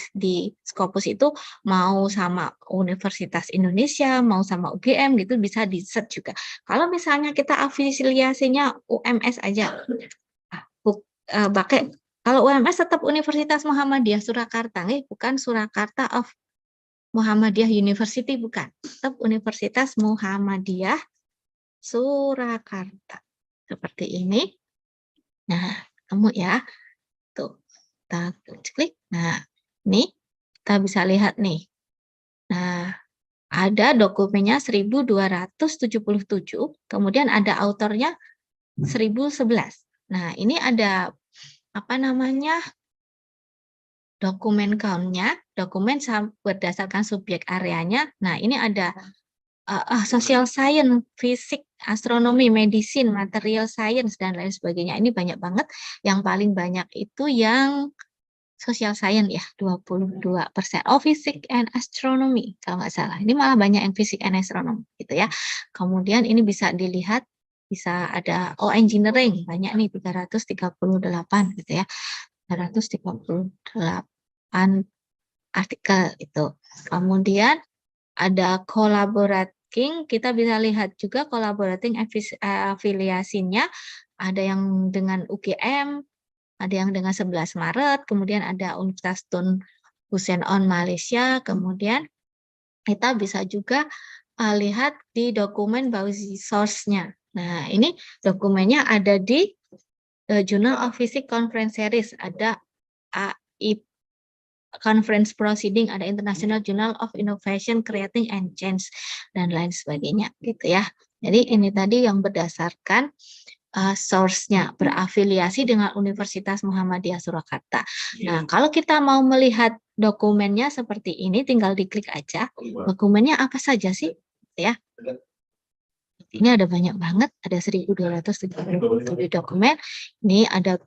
Scopus itu mau sama Universitas Indonesia, mau sama UGM gitu bisa di-search juga. Kalau misalnya kita afiliasinya UMS aja, pakai kalau UMS tetap Universitas Muhammadiyah Surakarta, bukan Surakarta of Muhammadiyah University, bukan. Tetap Universitas Muhammadiyah Surakarta. Seperti ini. Nah, ketemu ya. Tuh, kita klik. Nah, ini kita bisa lihat nih. Nah, ada dokumennya 1277, kemudian ada autornya 1011. Nah, ini ada apa namanya? Dokumen count-nya, dokumen berdasarkan subjek areanya. Nah, ini ada social science, fisik, astronomi, medicine, material science, dan lain sebagainya. Ini banyak banget. Yang paling banyak itu yang social science ya, 22%. Oh, fisik and astronomy, kalau nggak salah. Ini malah banyak yang fisik and astronomy, gitu ya. Kemudian ini bisa dilihat, bisa ada, engineering, banyak nih, 338, gitu ya. 338 artikel itu. Kemudian ada collaborating, kita bisa lihat juga collaborating afiliasinya, ada yang dengan UGM, ada yang dengan 11 Maret, kemudian ada Universitas Tun Hussein On Malaysia, kemudian kita bisa juga lihat di dokumen Bauzi source-nya. Nah, ini dokumennya ada di Journal of Physics Conference Series, ada AI Conference Proceeding, ada International Journal of Innovation, Creating and Change, dan lain sebagainya, gitu ya. Jadi ini tadi yang berdasarkan source-nya, berafiliasi dengan Universitas Muhammadiyah Surakarta. Nah, kalau kita mau melihat dokumennya seperti ini, tinggal diklik aja. Dokumennya apa saja sih? Ya. Ini ada banyak banget, ada 1277 dokumen. Ini ada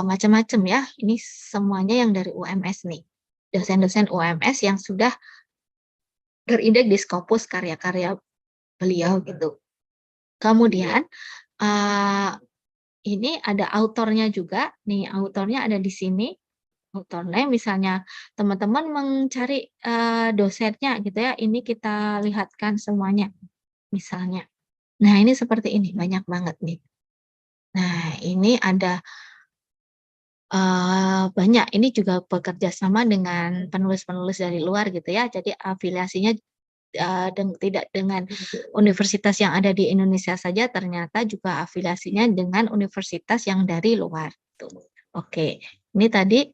macam-macam ya. Ini semuanya yang dari UMS nih. Dosen-dosen UMS yang sudah terindeks di Scopus karya-karya beliau gitu. Kemudian ini ada autornya juga. Nih, autornya ada di sini. Autornya misalnya teman-teman mencari dosennya gitu ya. Ini kita lihatkan semuanya misalnya. Nah, ini seperti ini, banyak banget nih. Nah, ini ada banyak, ini juga bekerja sama dengan penulis-penulis dari luar gitu ya. Jadi afiliasinya tidak dengan universitas yang ada di Indonesia saja, ternyata juga afiliasinya dengan universitas yang dari luar. Tuh. Oke, ini tadi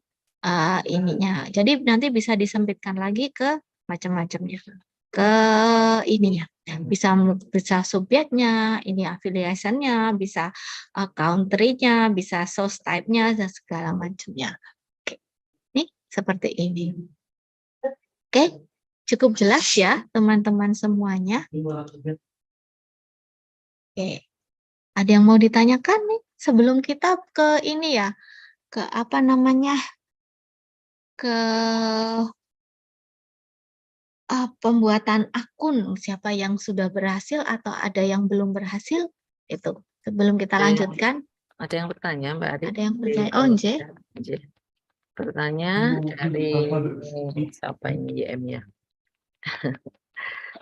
ininya. Jadi nanti bisa disempitkan lagi ke macam-macamnya, ke ininya. Bisa subjeknya, ini affiliation-nya, bisa country-nya, bisa source type-nya, dan segala macamnya. Oke, ini seperti ini. Oke, cukup jelas ya teman-teman semuanya. Oke, ada yang mau ditanyakan nih sebelum kita ke ini ya, ke apa namanya, ke pembuatan akun, siapa yang sudah berhasil atau ada yang belum berhasil, itu. Sebelum kita
Oke.
lanjutkan,
Ada yang bertanya, Mbak Ari?
ada yang
Di
bertanya. Oh,
bawah.
nje.
Nje. Bertanya dari siapa ini YM ya?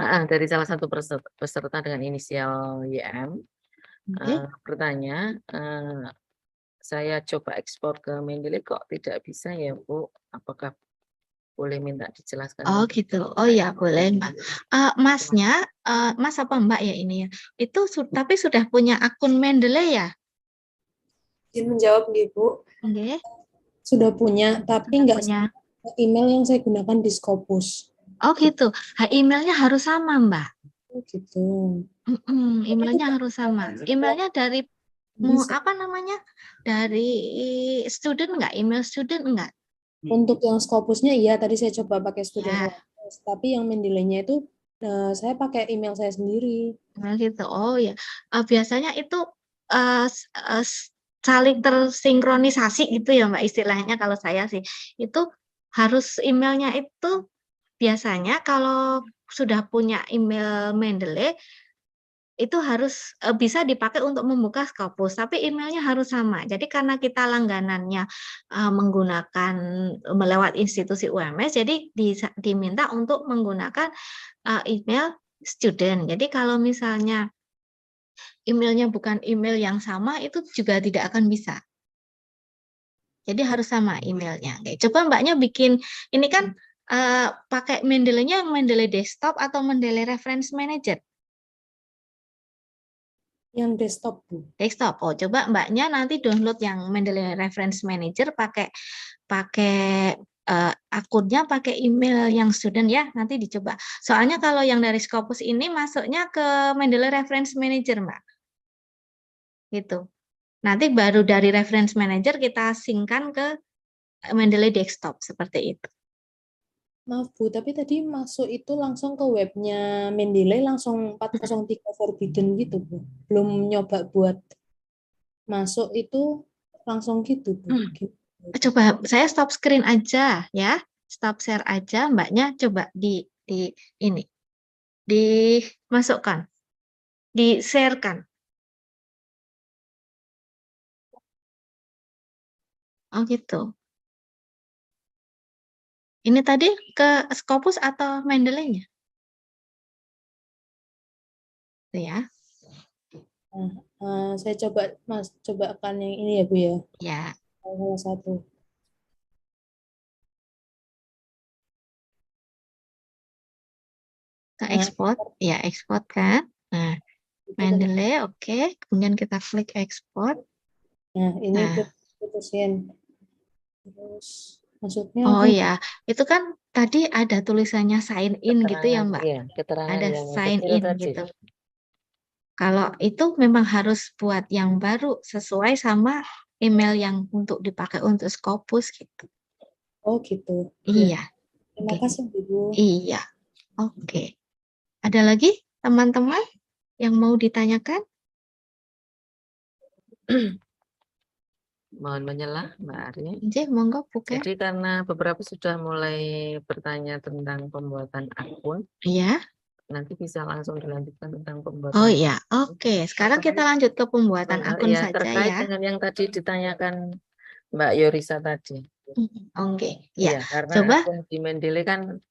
Dari salah satu peserta dengan inisial YM.
Oke.
Bertanya, saya coba ekspor ke Mendeley kok tidak bisa ya Bu? Apakah boleh minta dijelaskan?
Oh gitu. Oh ya boleh Mbak. Masnya, Mas apa Mbak ya ini ya? Itu tapi sudah punya akun Mendeley ya?
Izin menjawab nih Bu,
Oke.
sudah punya, tapi nggak
Punya.
sama email yang saya gunakan di Scopus.
Oh gitu. Emailnya harus sama Mbak.
Oh gitu.
Emailnya harus sama. Emailnya dari
Bisa.
apa namanya? Dari student enggak? Email student enggak?
Untuk yang Scopusnya iya, tadi saya coba pakai student
Ya.
OMS, tapi yang Mendeley-nya itu saya pakai email saya sendiri.
Email gitu. Oh ya. Biasanya itu saling tersinkronisasi gitu ya Mbak istilahnya kalau saya sih. Itu harus emailnya itu biasanya kalau sudah punya email Mendeley itu harus bisa dipakai untuk membuka Scopus, tapi emailnya harus sama. Jadi karena kita langganannya menggunakan melewat institusi UMS, jadi diminta untuk menggunakan email student. Jadi kalau misalnya emailnya bukan email yang sama, itu juga tidak akan bisa. Jadi harus sama emailnya. Oke, coba Mbaknya bikin, ini kan pakai Mendeley-nya yang Mendeley Desktop atau Mendeley Reference Manager?
Yang desktop Bu.
Desktop. Oh, coba Mbaknya nanti download yang Mendeley Reference Manager pakai akunnya pakai email yang student ya, nanti dicoba. Soalnya kalau yang dari Scopus ini masuknya ke Mendeley Reference Manager, Mbak. Gitu. Nanti baru dari Reference Manager kita synckan ke Mendeley Desktop seperti itu.
Maaf Bu, tapi tadi masuk itu langsung ke webnya Mendeley langsung 403 Forbidden gitu Bu. Belum nyoba buat masuk itu langsung gitu Bu.
Coba saya stop screen aja ya, stop share aja, Mbaknya coba di ini dimasukkan, di-sharekan. Oh gitu. Ini tadi ke Scopus atau Mendeley-nya? Tuh ya.
Saya cobakan yang ini ya Bu ya.
Ya.
Salah satu.
Kita ekspor, ya ekspor kan. Nah, Mendeley, oke. Kemudian kita klik ekspor.
Nah, ini
Nah.
putusin. Terus maksudnya
Oh ya, itu kan tadi ada tulisannya sign in gitu ya Mbak.
Iya, keterangan
Ada
yang
sign
kecil
in
tadi.
gitu. Kalau itu memang harus buat yang baru sesuai sama email yang untuk dipakai untuk Scopus gitu.
Oh gitu.
Iya.
Terima kasih Bu.
Iya. Oke. Ada lagi teman-teman yang mau ditanyakan?
Mohon menyelah Mbak Ari.
Monggo buka.
Jadi karena beberapa sudah mulai bertanya tentang pembuatan akun,
Iya.
nanti bisa langsung dilanjutkan tentang pembuatan.
Oh iya, oke. Sekarang kita lanjut ke pembuatan akun
ya,
saja
terkait
ya.
dengan yang tadi ditanyakan Mbak Yorisa tadi.
Oke, ya.
Iya, karena
Coba
akun di Mendeley kan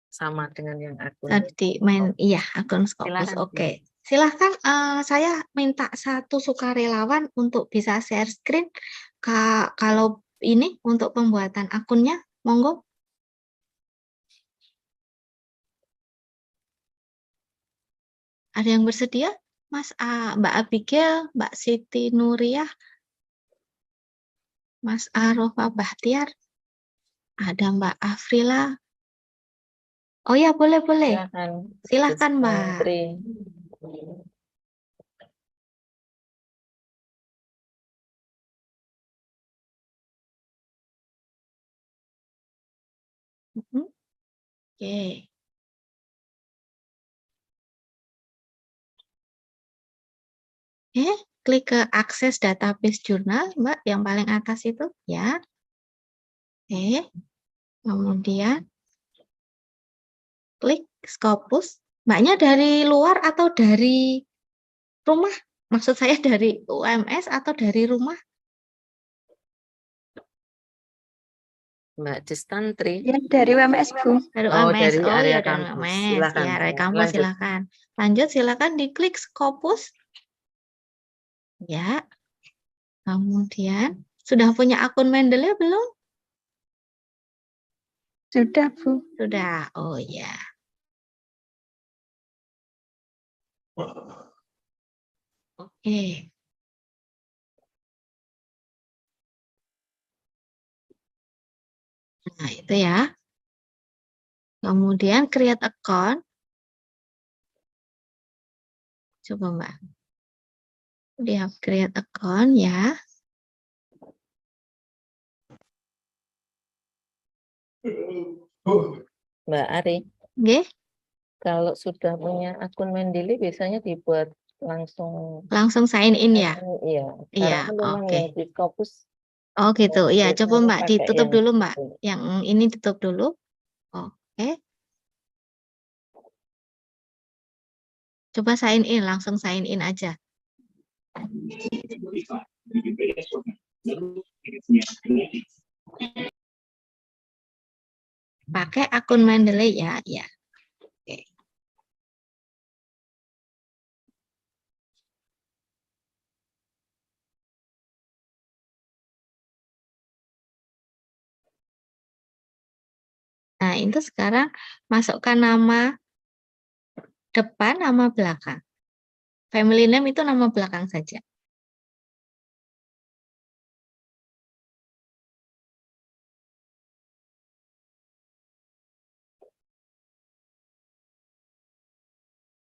sama dengan yang akun.
tadi iya akun Scopus.
Silakan.
Oke. Silahkan saya minta satu sukarelawan untuk bisa share screen kalau ini untuk pembuatan akunnya, monggo. Ada yang bersedia? Mas Mbak Abigail, Mbak Siti Nuriyah, Mas Arofa Bahtiar, ada Mbak Afrila. Oh ya, boleh. Silahkan Mbak. Oke. Klik ke akses database jurnal, Mbak, yang paling atas itu, ya. Kemudian klik Scopus. Mbaknya dari luar atau dari rumah? Maksud saya dari UMS atau dari rumah?
Mbak Destantri.
Ya, dari WMS, Bu.
Dari
Oh,
UMS.
dari
Oh
area
ya, dari
kampus.
UMS.
Silakan.
Ya, dari kampus
Lanjut.
silakan. Lanjut silakan diklik Scopus. Ya. Kemudian sudah punya akun Mendeley belum?
Sudah, Bu.
Sudah. Oh ya. Oke. Nah, itu ya. Kemudian create account. Coba Mbak. Dia create account ya.
Mbak Ari,
Oke.
kalau sudah punya akun Mendeley biasanya dibuat langsung
Langsung sign in ya.
iya.
Iya,
Karena memang
oke.
yang di Scopus
Oh gitu. Ya, coba
biasanya
Mbak
pakai
ditutup
yang
dulu Mbak.
ini.
Yang ini tutup dulu. Oke. Coba sign in, langsung sign in aja. Pakai akun Mendeley ya, ya. Oke. Nah, itu sekarang masukkan nama depan, nama belakang. Family name itu nama belakang saja.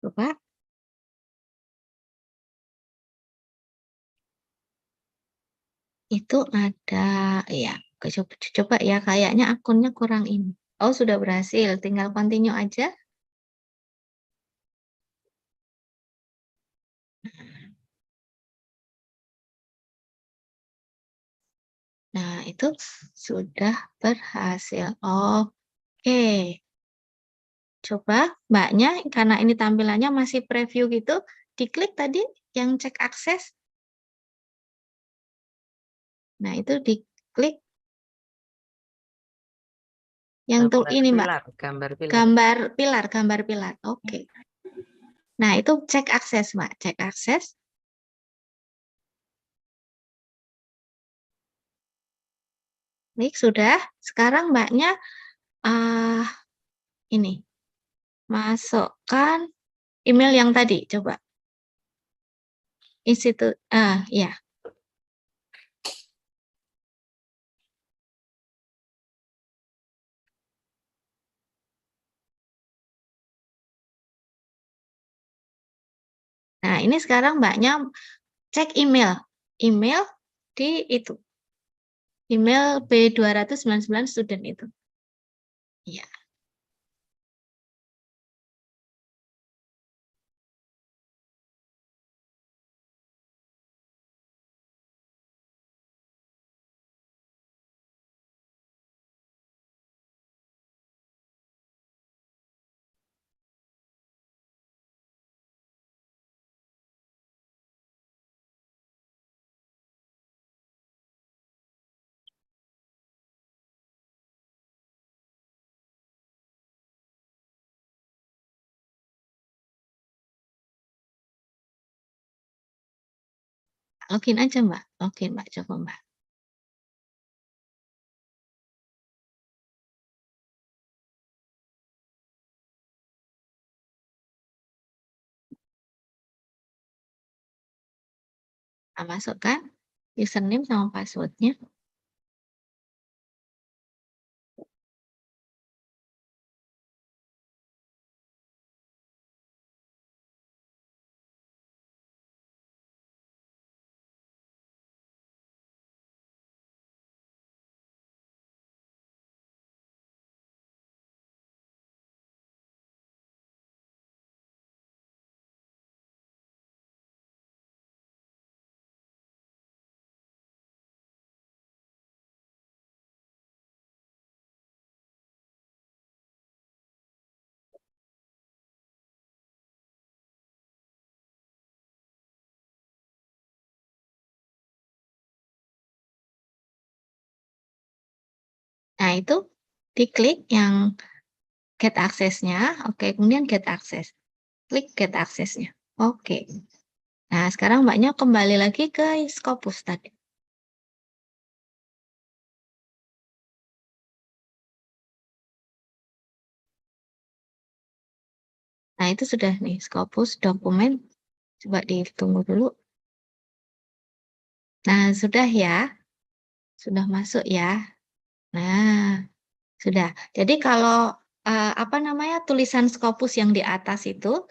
Coba. Itu ada, ya, coba ya, kayaknya akunnya kurang ini. Oh, sudah berhasil, tinggal continue aja. Nah, itu sudah berhasil. Oke. Coba Mbaknya, karena ini tampilannya masih preview gitu, diklik tadi yang cek akses. Nah, itu diklik yang tuh ini Mbak,
Gambar pilar.
gambar pilar. Oke. Nah, itu cek akses Mbak, cek akses. Baik, sudah. Sekarang Mbaknya ini masukkan email yang tadi, coba. Ya. Nah, ini sekarang Mbaknya cek email. Email di itu. Email B299 student itu. Ya. Login aja Mbak. Login Mbak, coba Mbak. Nah, masukkan username sama passwordnya. Nah, itu diklik yang get access-nya. Oke, kemudian get access. Klik get access-nya. Oke. Nah, sekarang Mbaknya kembali lagi ke Scopus tadi. Nah, itu sudah nih, Scopus dokumen. Coba ditunggu dulu. Nah, sudah ya. Sudah masuk ya. Nah, sudah. Jadi kalau tulisan Scopus yang di atas itu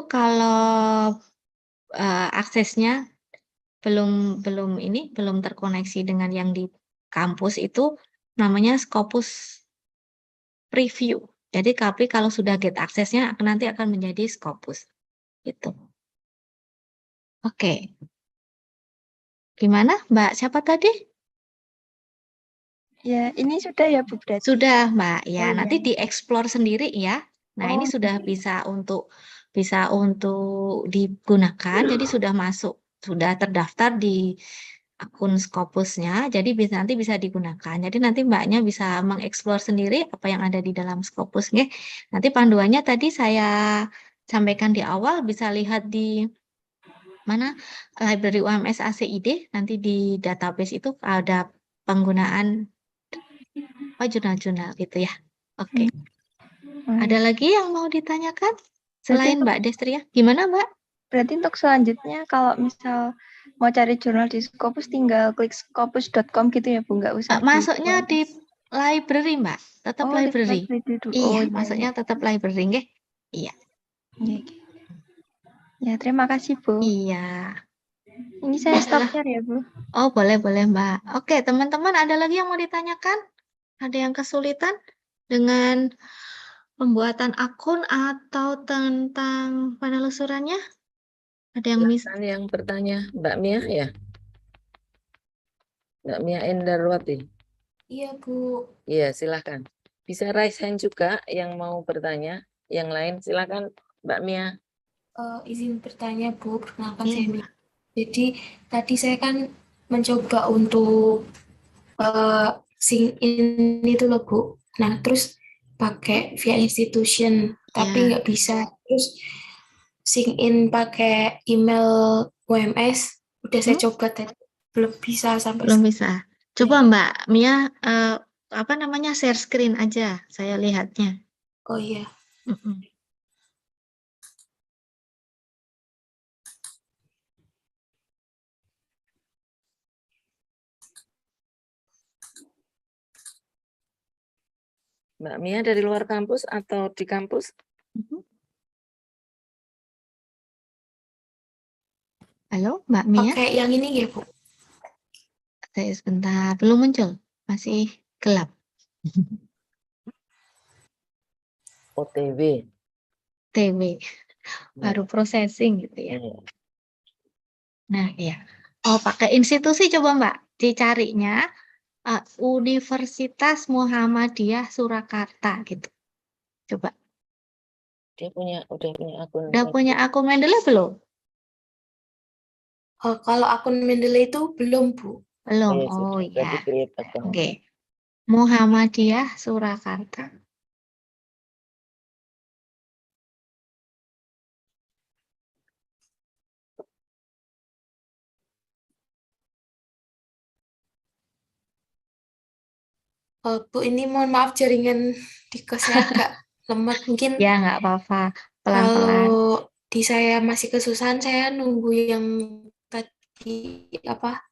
kalau aksesnya belum terkoneksi dengan yang di kampus itu namanya Scopus preview. Jadi tapi kalau sudah get aksesnya nanti akan menjadi Scopus. Gitu. Oke. Gimana, Mbak? Siapa tadi?
Ya, ini sudah ya Bu berarti.
Sudah, Mbak. Ya,
Oh,
nanti
iya.
dieksplor sendiri ya. Nah, ini
Oh,
sudah bisa untuk digunakan. Jadi sudah masuk, sudah terdaftar di akun Scopusnya. Jadi nanti bisa digunakan. Jadi nanti Mbaknya bisa mengeksplor sendiri apa yang ada di dalam Scopus. Nggih. Nanti panduannya tadi saya sampaikan di awal, bisa lihat di mana library UMS ACID. Nanti di database itu ada penggunaan jurnal-jurnal gitu ya. Oke. Ada lagi yang mau ditanyakan selain Mbak Destria? Gimana, Mbak?
Berarti untuk selanjutnya kalau misal mau cari jurnal di Scopus tinggal klik scopus.com gitu ya Bu, nggak usah
Masuknya di library, Mbak. Tetap
di
library.
library dulu.
Iya,
Oh,
masuknya tetap library, nggih. Iya.
Iya. Ya, terima kasih Bu.
Iya.
Ini saya stop share ya Bu.
Oh, boleh, Mbak. Oke, teman-teman ada lagi yang mau ditanyakan? Ada yang kesulitan dengan pembuatan akun atau tentang penelusurannya? Ada yang
Silakan yang bertanya, Mbak Mia ya? Mbak Mia Endarwati.
Iya, Bu.
Iya, silakan. Bisa raise hand juga yang mau bertanya. Yang lain silakan, Mbak Mia.
Izin bertanya, Bu. Perkenalkan
Iya,
saya
Bu.
Mia. Jadi, tadi saya kan mencoba untuk sign in itu loh, Bu. Nah, terus pakai via institution, tapi
Ya.
nggak bisa. Terus sign in pakai email UMS, udah saya coba tadi. Belum bisa sampai
Belum
sekarang.
bisa. Coba Mbak Mia share screen aja, saya lihatnya.
Oh iya.
Mm-mm.
Mbak Mia dari luar kampus atau di kampus?
Halo, Mbak Mia?
Pakai yang ini ya, Bu.
Saya sebentar, belum muncul, masih gelap.
OTW.
TW, baru processing gitu ya.
Iya.
Nah, ya. Oh, pakai institusi coba Mbak, dicarinya Universitas Muhammadiyah Surakarta gitu. Coba.
Dia udah punya akun.
Udah punya akun Mendeley belum?
Kalau akun Mendeley itu belum, Bu.
Belum.
Iya,
Oh
sudah. Berarti
ya.
create account.
Oke. Muhammadiyah Surakarta.
Bu, ini mohon maaf jaringan di kosnya agak lemot. Mungkin
Ya, nggak apa-apa. Pelan-pelan.
kalau di saya masih kesusahan, saya nunggu yang tadi apa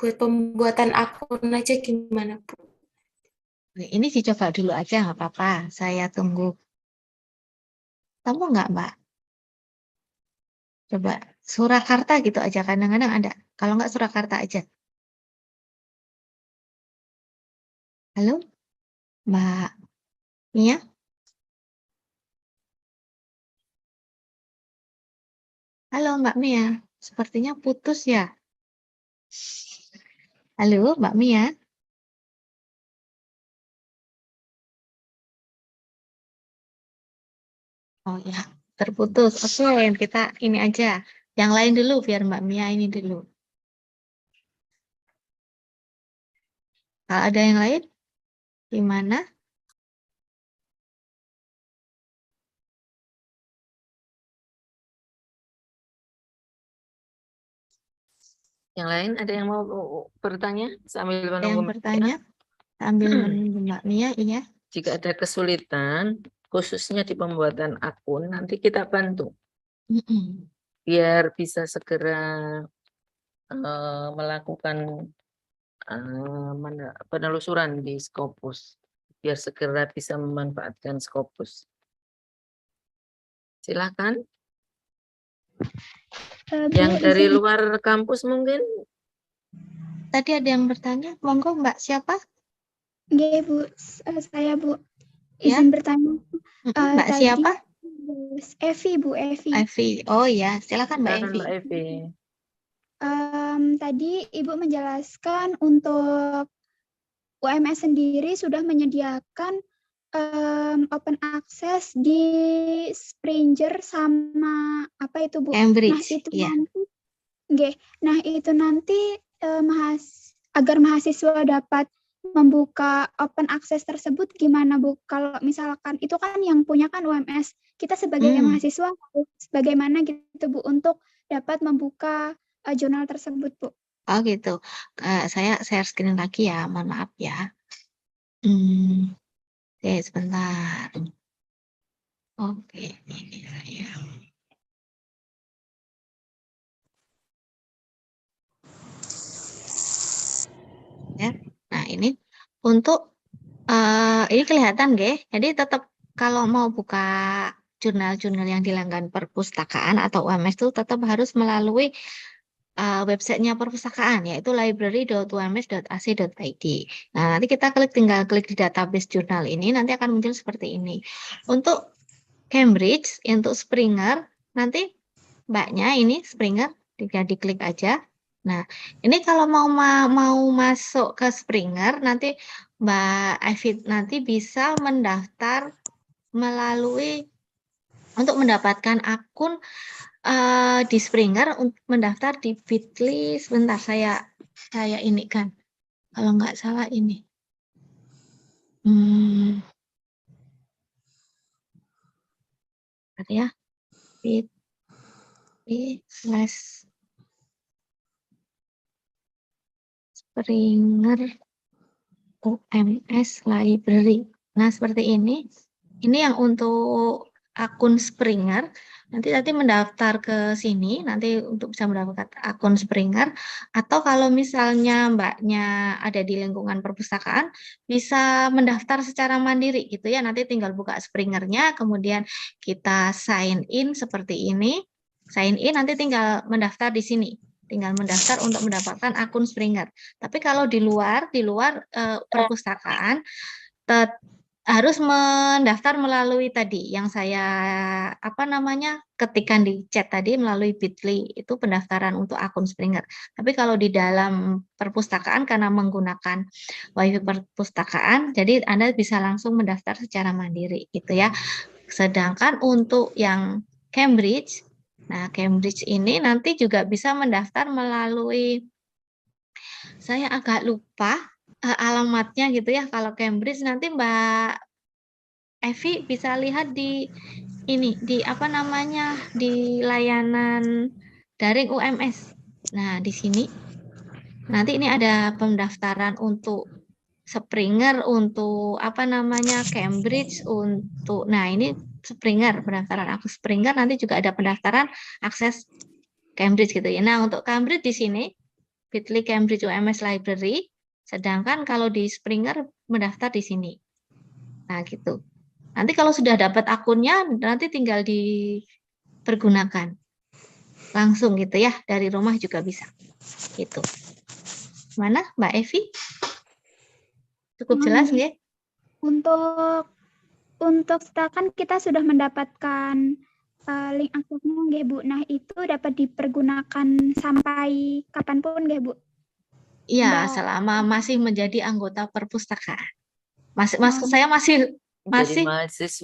buat pembuatan akun aja gimana, Bu?
Ini dicoba dulu aja, nggak apa-apa. Saya tunggu. Kamu nggak, Mbak? Coba Surakarta gitu aja. Kadang-kadang ada. Kalau nggak Surakarta aja. Halo, Mbak Mia? Halo, Mbak Mia. Sepertinya putus ya. Halo, Mbak Mia? Oh ya, terputus. Oke, kita ini aja. Yang lain dulu biar Mbak Mia ini dulu. Kalau ada yang lain, gimana?
Yang lain ada yang mau bertanya sambil
Ada
menunggu
yang
Mbak Mia?
bertanya sambil menunggu Mbak Mia, iya.
Jika ada kesulitan, khususnya di pembuatan akun, nanti kita bantu
Mm-mm.
biar bisa segera melakukan penelusuran di Scopus, biar segera bisa memanfaatkan Scopus. Silakan. Yang dari luar kampus mungkin?
Tadi ada yang bertanya, monggo Mbak siapa?
Nggih, Bu. Saya, Bu.
Ya.
Izin bertanya.
Mbak
Tadi
siapa?
Evi, Bu, Evi.
Evi. Oh ya, silakan Mbak
Silakan
Evi.
Mbak Evi.
Tadi Ibu menjelaskan untuk UMS sendiri sudah menyediakan open access di Springer sama apa itu, Bu? Nah,
Cambridge,
itu
ya.
nanti nggih. Nah, itu nanti agar mahasiswa dapat membuka open access tersebut gimana, Bu? Kalau misalkan itu kan yang punya kan UMS. Kita sebagai mahasiswa bagaimana gitu, Bu, untuk dapat membuka jurnal tersebut, Bu?
Oh gitu. Saya share screen lagi ya, mohon maaf ya. Oke, sebentar. Oke, ini saya. Ya. Nah, ini untuk ini kelihatan nggih. Jadi tetap kalau mau buka jurnal-jurnal yang dilanggan perpustakaan atau UMS itu tetap harus melalui websitenya perpustakaan, yaitu library.ums.ac.id. Nah, nanti kita tinggal klik di database jurnal ini, nanti akan muncul seperti ini. Untuk Cambridge, untuk Springer, nanti Mbaknya ini Springer, tinggal diklik aja. Nah, ini kalau mau masuk ke Springer, nanti Mbak Evi nanti bisa mendaftar melalui untuk mendapatkan akun di Springer untuk mendaftar di Bitly. Sebentar saya ini kan kalau nggak salah ini ya Bitly/Springer UMS Library. Nah, seperti ini. Ini yang untuk akun Springer. Nanti mendaftar ke sini, nanti untuk bisa mendapatkan akun Springer. Atau kalau misalnya Mbaknya ada di lingkungan perpustakaan, bisa mendaftar secara mandiri gitu ya. Nanti tinggal buka Springernya, kemudian kita sign in seperti ini. Sign in, nanti tinggal mendaftar di sini. Tinggal mendaftar untuk mendapatkan akun Springer. Tapi kalau di luar perpustakaan harus mendaftar melalui tadi yang saya ketikkan di chat tadi melalui Bitly, itu pendaftaran untuk akun Springer. Tapi kalau di dalam perpustakaan karena menggunakan wifi perpustakaan, jadi Anda bisa langsung mendaftar secara mandiri gitu ya. Sedangkan untuk yang Cambridge, nah Cambridge ini nanti juga bisa mendaftar melalui, saya agak lupa alamatnya gitu ya. Kalau Cambridge nanti Mbak Evi bisa lihat di ini di layanan daring UMS. Nah, di sini nanti ini ada pendaftaran untuk Springer, untuk Cambridge, untuk ini Springer, pendaftaran akses Springer, nanti juga ada pendaftaran akses Cambridge gitu ya. Nah, untuk Cambridge di sini Bitly Cambridge UMS Library, sedangkan kalau di Springer mendaftar di sini. Nah, gitu. Nanti kalau sudah dapat akunnya, nanti tinggal dipergunakan. Langsung gitu ya, dari rumah juga bisa. Gitu. Mana Mbak Evi? Cukup jelas nggih?
Untuk setelah kita sudah mendapatkan link aksesnya nggih, Bu. Nah, itu dapat dipergunakan sampai kapanpun nggih, Bu?
Iya, selama masih menjadi anggota perpustakaan. Maksud saya masih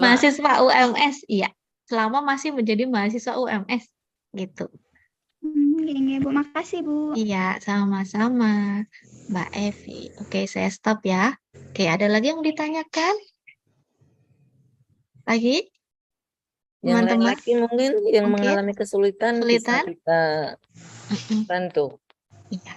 mahasiswa UMS, iya. Selama masih menjadi mahasiswa UMS, gitu.
Gini, Bu. Makasih, Bu.
Iya, sama-sama. Mbak Evi. Oke, saya stop ya. Oke, ada lagi yang ditanyakan? Lagi?
Yang lain
Teman-teman?
lagi mungkin yang
Mungkin?
mengalami kesulitan bisa
Kesulitan?
kita
Mm-mm.
bantu.
Iya.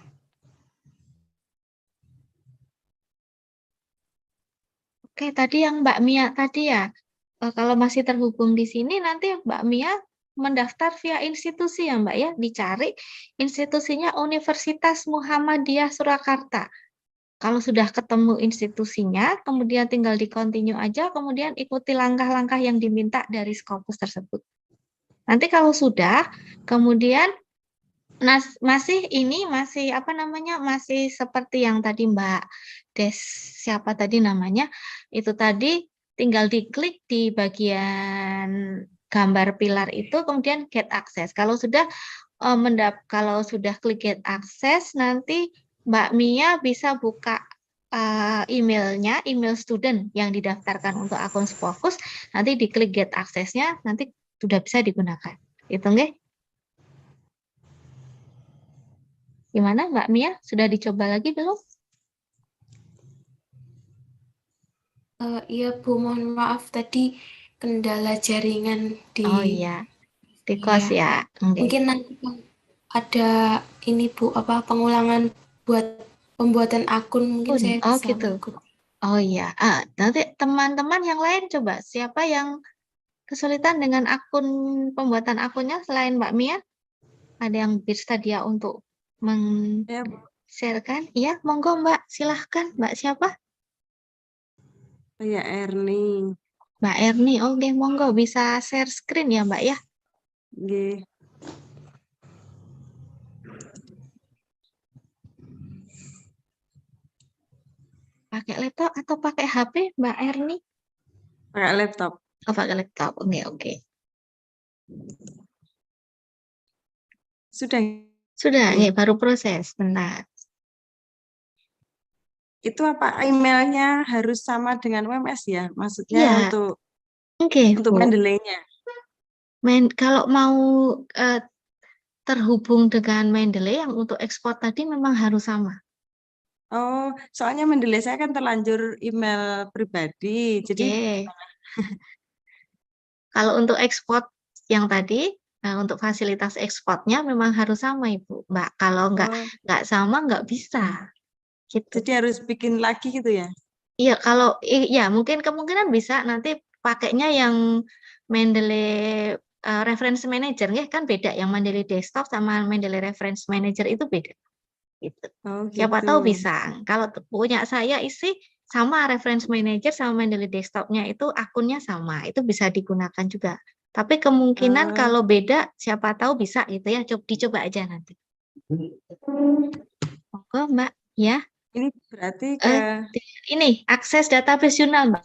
Oke, tadi yang Mbak Mia tadi ya. Kalau masih terhubung di sini, nanti Mbak Mia mendaftar via institusi ya Mbak ya. Dicari institusinya Universitas Muhammadiyah Surakarta. Kalau sudah ketemu institusinya, kemudian tinggal di-continue aja, kemudian ikuti langkah-langkah yang diminta dari Scopus tersebut. Nanti kalau sudah, kemudian masih seperti yang tadi Mbak Des, siapa tadi namanya, itu tadi tinggal diklik di bagian gambar pilar itu, kemudian get access. Kalau sudah klik get access, nanti Mbak Mia bisa buka emailnya, email student yang didaftarkan untuk akun Scopus, nanti diklik get access-nya, nanti sudah bisa digunakan. Itu nggih? Gimana Mbak Mia? Sudah dicoba lagi belum?
Iya Bu, mohon maaf tadi kendala jaringan di.
Oh iya, di kos ya. Oke.
Mungkin nanti ada ini Bu, pengulangan buat pembuatan akun mungkin saya
Oh
bisa
gitu.
mengikuti.
Oh iya. Nanti teman-teman yang lain coba siapa yang kesulitan dengan akun pembuatan akunnya selain Mbak Mia? Ada yang bersedia untuk
Ya,
men-sharekan? Iya, monggo Mbak. Silahkan. Mbak siapa?
ya Erni.
Mbak Erni. Oke, monggo bisa share screen ya Mbak ya.
Nggih.
Pakai laptop atau pakai HP Mbak Erni?
Pakai laptop.
Oh, pakai laptop. Oke.
Sudah.
Sudah, ya, baru proses. Bentar.
Itu apa emailnya harus sama dengan WMS ya? Maksudnya
Iya.
untuk
Bu.
Mendeley-nya.
Kalau mau terhubung dengan Mendeley yang untuk ekspor tadi memang harus sama.
Oh, soalnya Mendeley saya kan terlanjur email pribadi. Jadi
kalau untuk ekspor yang tadi, untuk fasilitas ekspornya memang harus sama Ibu, Mbak. Kalau nggak sama nggak bisa. Gitu.
Jadi harus bikin lagi gitu ya?
Iya, mungkin kemungkinan bisa nanti pakainya yang Mendeley Reference Manager, ya kan beda. Yang Mendeley Desktop sama Mendeley Reference Manager itu beda. Gitu.
Oh,
Siapa
gitu.
tahu bisa. Kalau punya saya isi sama Reference Manager sama Mendeley Desktop-nya itu akunnya sama, itu bisa digunakan juga. Tapi kemungkinan kalau beda, siapa tahu bisa gitu ya. Dicoba aja nanti. Monggo Mbak, ya.
Ini berarti
ini akses database jurnal Mbak.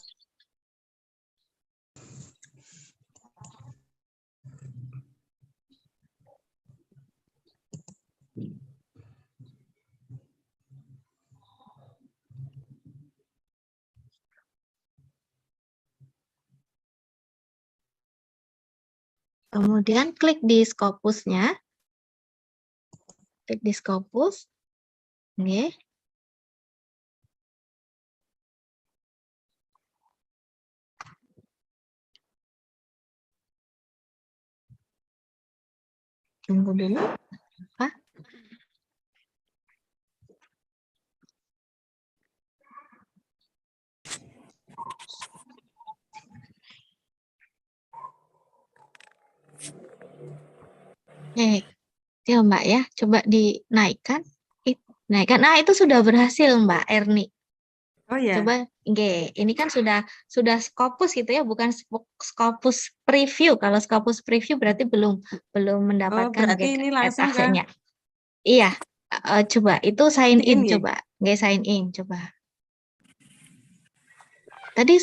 Kemudian klik di Scopus-nya. Klik di Scopus. Oke. Tunggu dulu. Apa? Ya Mbak ya, coba dinaikkan. Naikkan. Nah, itu sudah berhasil Mbak Erni.
Oh ya.
Coba, ini kan sudah Scopus gitu ya, bukan Scopus preview. Kalau Scopus preview berarti belum mendapatkan
berarti ini langsung
aksesnya. Iya, coba itu sign in
ya?
coba. Sign in coba. Tadi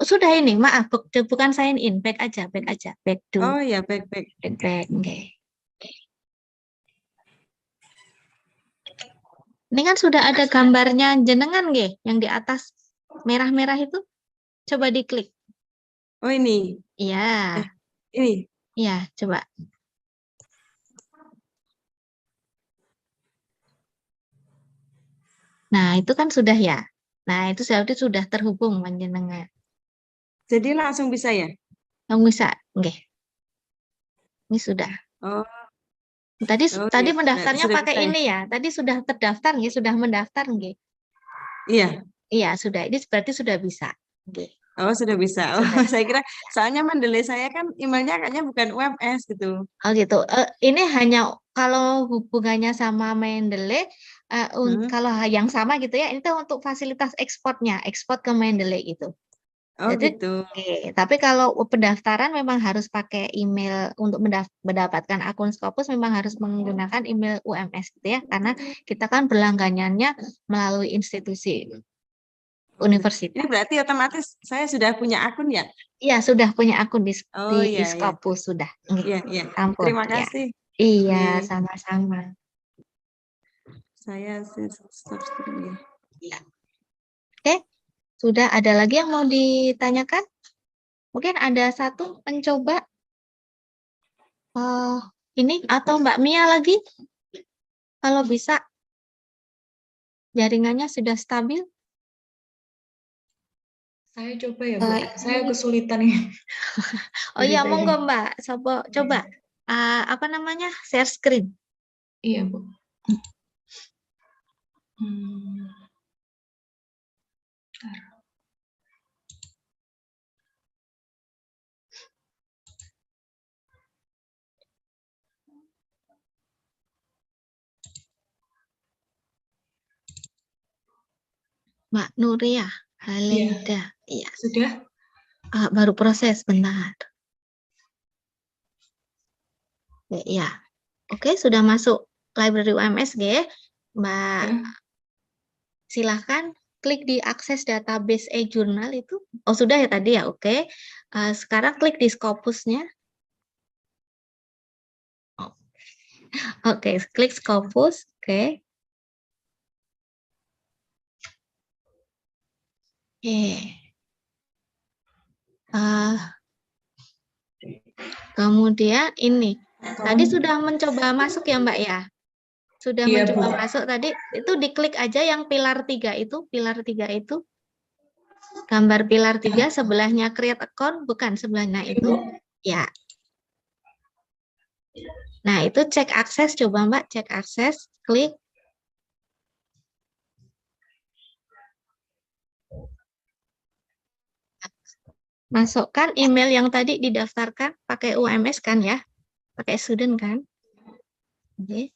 sudah ini, maaf, bukan sign in, back aja, back to.
Oh ya, back.
Ini kan sudah ada gambarnya jenengan nggih, yang di atas merah-merah itu. Coba diklik.
Oh ini.
Iya.
Ini.
Iya, coba. Nah, itu kan sudah ya. Nah, itu sudah terhubung panjenengan.
Jadi langsung bisa ya?
Yang bisa, nggih. Ini sudah.
Oh,
Tadi
oh
tadi
iya, berarti
mendaftarnya
sudah
pakai
bisa ya?
ini ya. Tadi sudah terdaftar nggih, sudah mendaftar nggih.
Iya.
Iya, sudah. Ini berarti sudah bisa. Nggih.
Oh, sudah bisa. Oh,
Sudah.
saya kira soalnya Mendeley saya kan emailnya kayaknya bukan UMS gitu.
Oh gitu. Ini hanya kalau hubungannya sama Mendeley, kalau yang sama gitu ya, itu untuk fasilitas ekspornya, ekspor ke Mendeley gitu.
Oh,
Jadi,
gitu.
tapi kalau pendaftaran memang harus pakai email untuk mendapatkan akun Scopus memang harus menggunakan email UMS gitu ya, karena kita kan berlangganannya melalui institusi
Ini
universitas.
berarti otomatis saya sudah punya akun ya?
Iya, sudah punya akun di
Oh iya, iya.
Scopus sudah.
Iya, iya.
Ampun,
Terima
ya.
kasih.
Iya,
Iya.
sama-sama.
Saya stop dulu ya.
Iya. Oke, sudah ada lagi yang mau ditanyakan? Mungkin ada satu mencoba ini atau Mbak Mia lagi? Kalau bisa, jaringannya sudah stabil.
Saya coba ya, Bu. Saya kesulitan nih.
Oh iya, monggo Mbak. Coba apa namanya? Share screen.
Iya, Bu.
Mbak Nuria Halenda. Iya.
Sudah?
Baru proses, benar. Ya. Oke, sudah masuk library UMS, Mbak.
Ya.
Silahkan klik di akses database e-jurnal itu. Oh, sudah ya tadi ya, oke. Sekarang klik di Scopusnya. Oke, klik Scopus, oke. Kemudian ini, tadi sudah mencoba masuk ya Mbak ya? Sudah mencoba masuk tadi, itu diklik aja yang pilar 3 itu, gambar pilar 3 sebelahnya create account, bukan sebelahnya itu, ya. Nah itu cek akses, coba Mbak cek akses, klik. Masukkan email yang tadi didaftarkan pakai UMS kan ya, pakai student kan. Oke.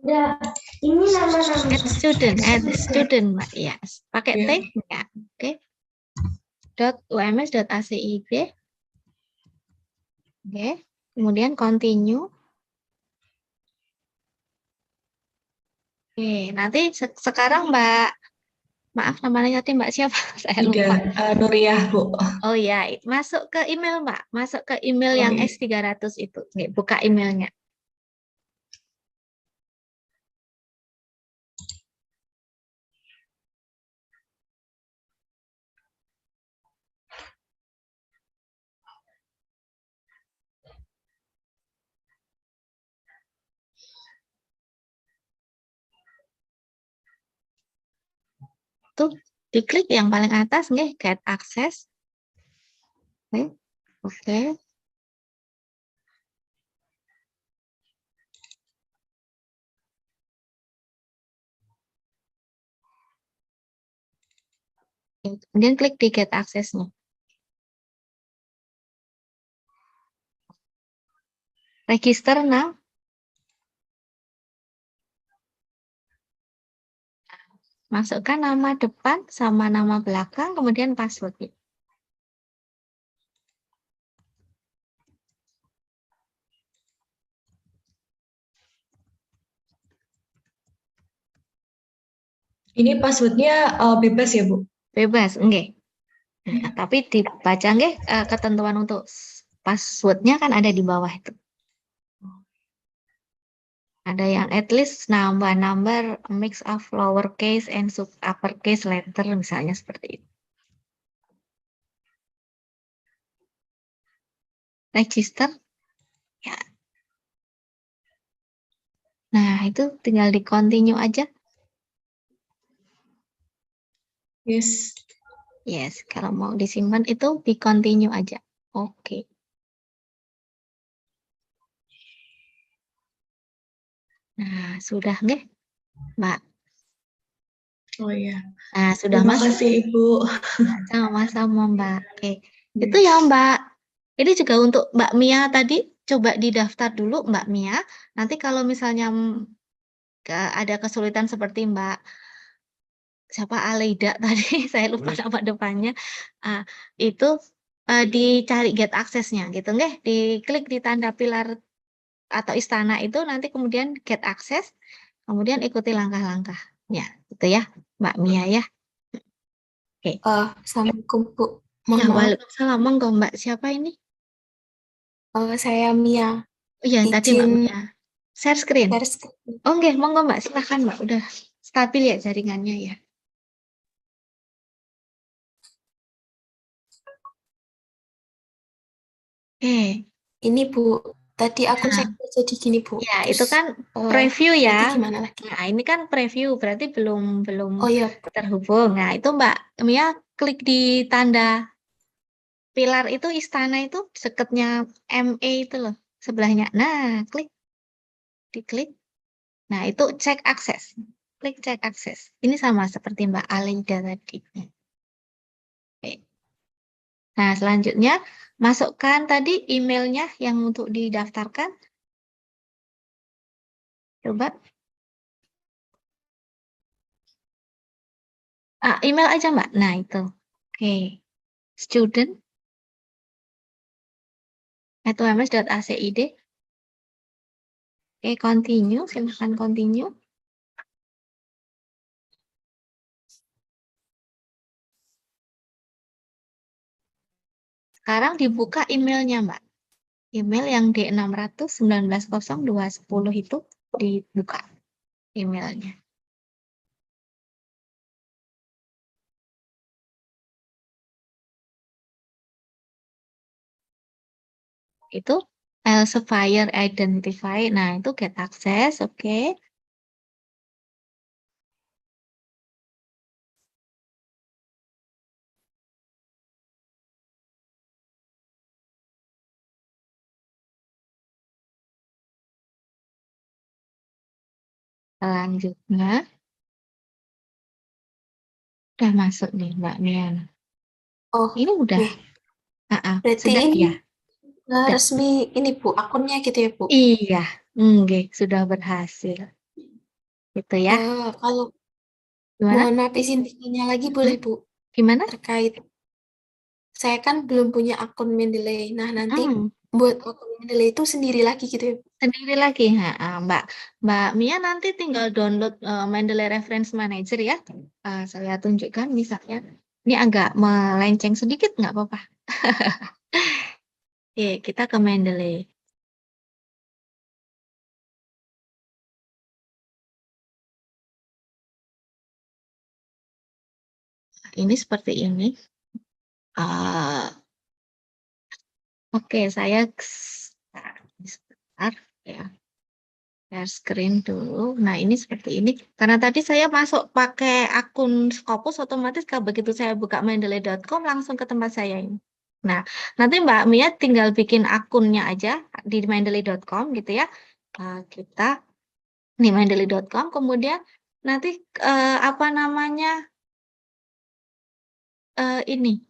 Ya, ini nama-nama
student, Mbak. Ya, pakai T ya. Oke. .ums.acib. Oke. Kemudian continue. Oke, nanti sekarang Mbak, maaf namanya tadi Mbak siapa? Saya lupa.
Nuriyah, Bu.
Oh ya, masuk ke email Mbak, masuk ke email yang S300 itu. Nih, buka emailnya. Tuh, diklik yang paling atas nih, get access. Oke. Kemudian klik di get access-nya. Register now. Masukkan nama depan sama nama belakang, kemudian password.
Ini passwordnya bebas ya, Bu?
Bebas, enggak. Nah, tapi dibaca enggak ketentuan untuk passwordnya kan ada di bawah itu. Ada yang at least number, mix of lowercase and uppercase letter, misalnya seperti itu. register. Ya. Nah, itu tinggal di continue aja.
Yes.
Yes, kalau mau disimpan itu di continue aja. Oke. Nah, sudah nggih, Mbak?
Oh iya.
Nah, sudah
Terima
masuk.
kasih Ibu.
Nah, sama-sama Mbak. Oke. Itu ya Mbak. Ini juga untuk Mbak Mia tadi, coba didaftar dulu Mbak Mia. Nanti kalau misalnya ada kesulitan seperti Mbak siapa Aleida tadi, saya lupa nama depannya. Itu dicari get aksesnya gitu nggih, diklik di tanda pilar atau istana itu nanti kemudian get akses, kemudian ikuti langkah-langkahnya gitu ya Mbak Mia ya. Oke.
Assalamualaikum Bu. Mohon
Ya,
maaf.
waalaikumsalam. Monggo Mbak, siapa ini?
Saya Mia.
Oh iya, tadi Mbak
Izin
Mia. Share screen.
share screen.
Oh nggih, monggo Mbak, silakan Mbak. Udah stabil ya jaringannya ya. Oke.
Ini Bu, tadi akun
Nah,
saya jadi gini Bu.
ya
Terus
itu kan preview
nanti
ya.
gimana lagi?
Nah, ini kan preview, berarti belum
Oh iya,
terhubung. Nah, itu Mbak Mia klik di tanda pilar itu istana itu dekatnya ME itu loh, sebelahnya. Nah, diklik. Nah, itu cek akses. Klik cek akses. Ini sama seperti Mbak Aleida tadi. Oke. Nah, selanjutnya masukkan tadi emailnya yang untuk didaftarkan. Coba. Email aja Mbak. Nah, itu. Oke. student@ums.acid. Oke, continue. Silahkan continue. Sekarang dibuka emailnya, Mbak. Email yang D600190210 itu dibuka emailnya. Itu Elsevier Identify. Nah, itu get access, oke. Selanjutnya, udah masuk nih Mbak Mian.
oh
Ini udah,
oke. Berarti
sudah
ini
ya? Udah.
resmi ini Bu, akunnya gitu ya Bu?
Iya, oke, sudah berhasil. Gitu ya.
Kalau
Gimana?
mohon maaf izin tanya lagi boleh Bu?
Gimana?
Terkait saya kan belum punya akun Mendeley. Nah, nanti buat akun Mendeley itu sendiri lagi gitu ya Bu?
Sendiri lagi, Mbak Mia nanti tinggal download Mendeley Reference Manager ya. Saya tunjukkan misalnya. Ini agak melenceng sedikit, nggak apa-apa. Oke, kita ke Mendeley. Ini seperti ini. Oke, saya sebentar ya. Share screen dulu. Nah, ini seperti ini. Karena tadi saya masuk pakai akun Scopus, otomatis kalau begitu saya buka mendeley.com langsung ke tempat saya ini. Nah, nanti Mbak Mia tinggal bikin akunnya aja di mendeley.com gitu ya. Kita di mendeley.com, kemudian nanti apa namanya ini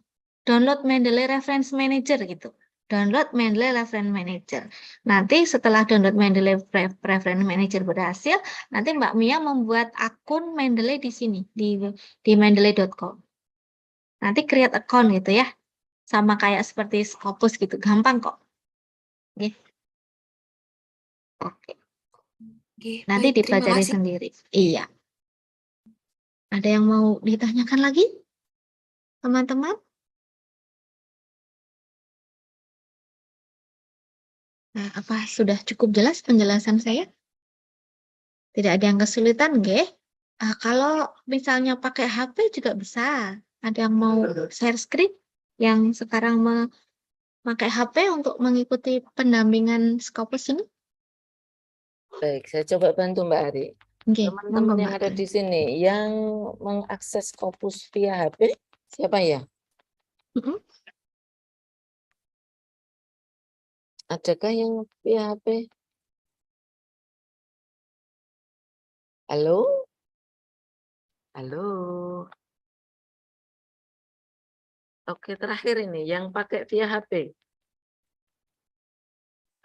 download Mendeley Reference Manager gitu. Download Mendeley Reference Manager. Nanti setelah download Mendeley Reference Manager berhasil, nanti Mbak Mia membuat akun Mendeley di sini di mendeley.com. Nanti create account gitu ya. Sama kayak seperti Scopus gitu, gampang kok. Oke. Oke. Nanti
Baik, terima
dipelajari
kasih.
sendiri. Iya. Ada yang mau ditanyakan lagi? Teman-teman? Nah, apa sudah cukup jelas penjelasan saya? Tidak ada yang kesulitan, nggih? Kalau misalnya pakai HP juga bisa. Ada yang mau share screen yang sekarang pakai HP untuk mengikuti pendampingan Scopus ini?
Baik, saya coba bantu Mbak Ari.
Oke,
Teman-teman
monggo
yang
Mbak
ada
Tun.
di sini yang mengakses Scopus via HP, siapa ya?
Mm-mm.
Adakah yang via HP? Halo? Halo? Oke, terakhir ini yang pakai via HP.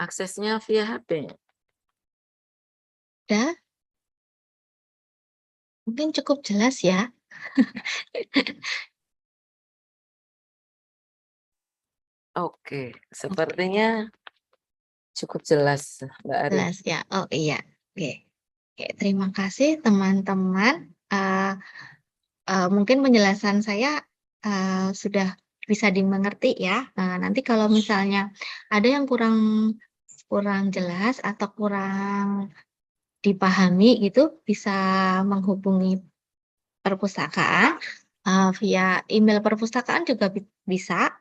Aksesnya via HP.
Udah? Mungkin cukup jelas ya.
Oke, sepertinya cukup jelas Mbak Ari.
Jelas ya. Oh iya. Oke. Oke, terima kasih teman-teman. Mungkin penjelasan saya sudah bisa dimengerti ya. Nanti kalau misalnya ada yang kurang jelas atau kurang dipahami gitu, bisa menghubungi perpustakaan via email perpustakaan juga bisa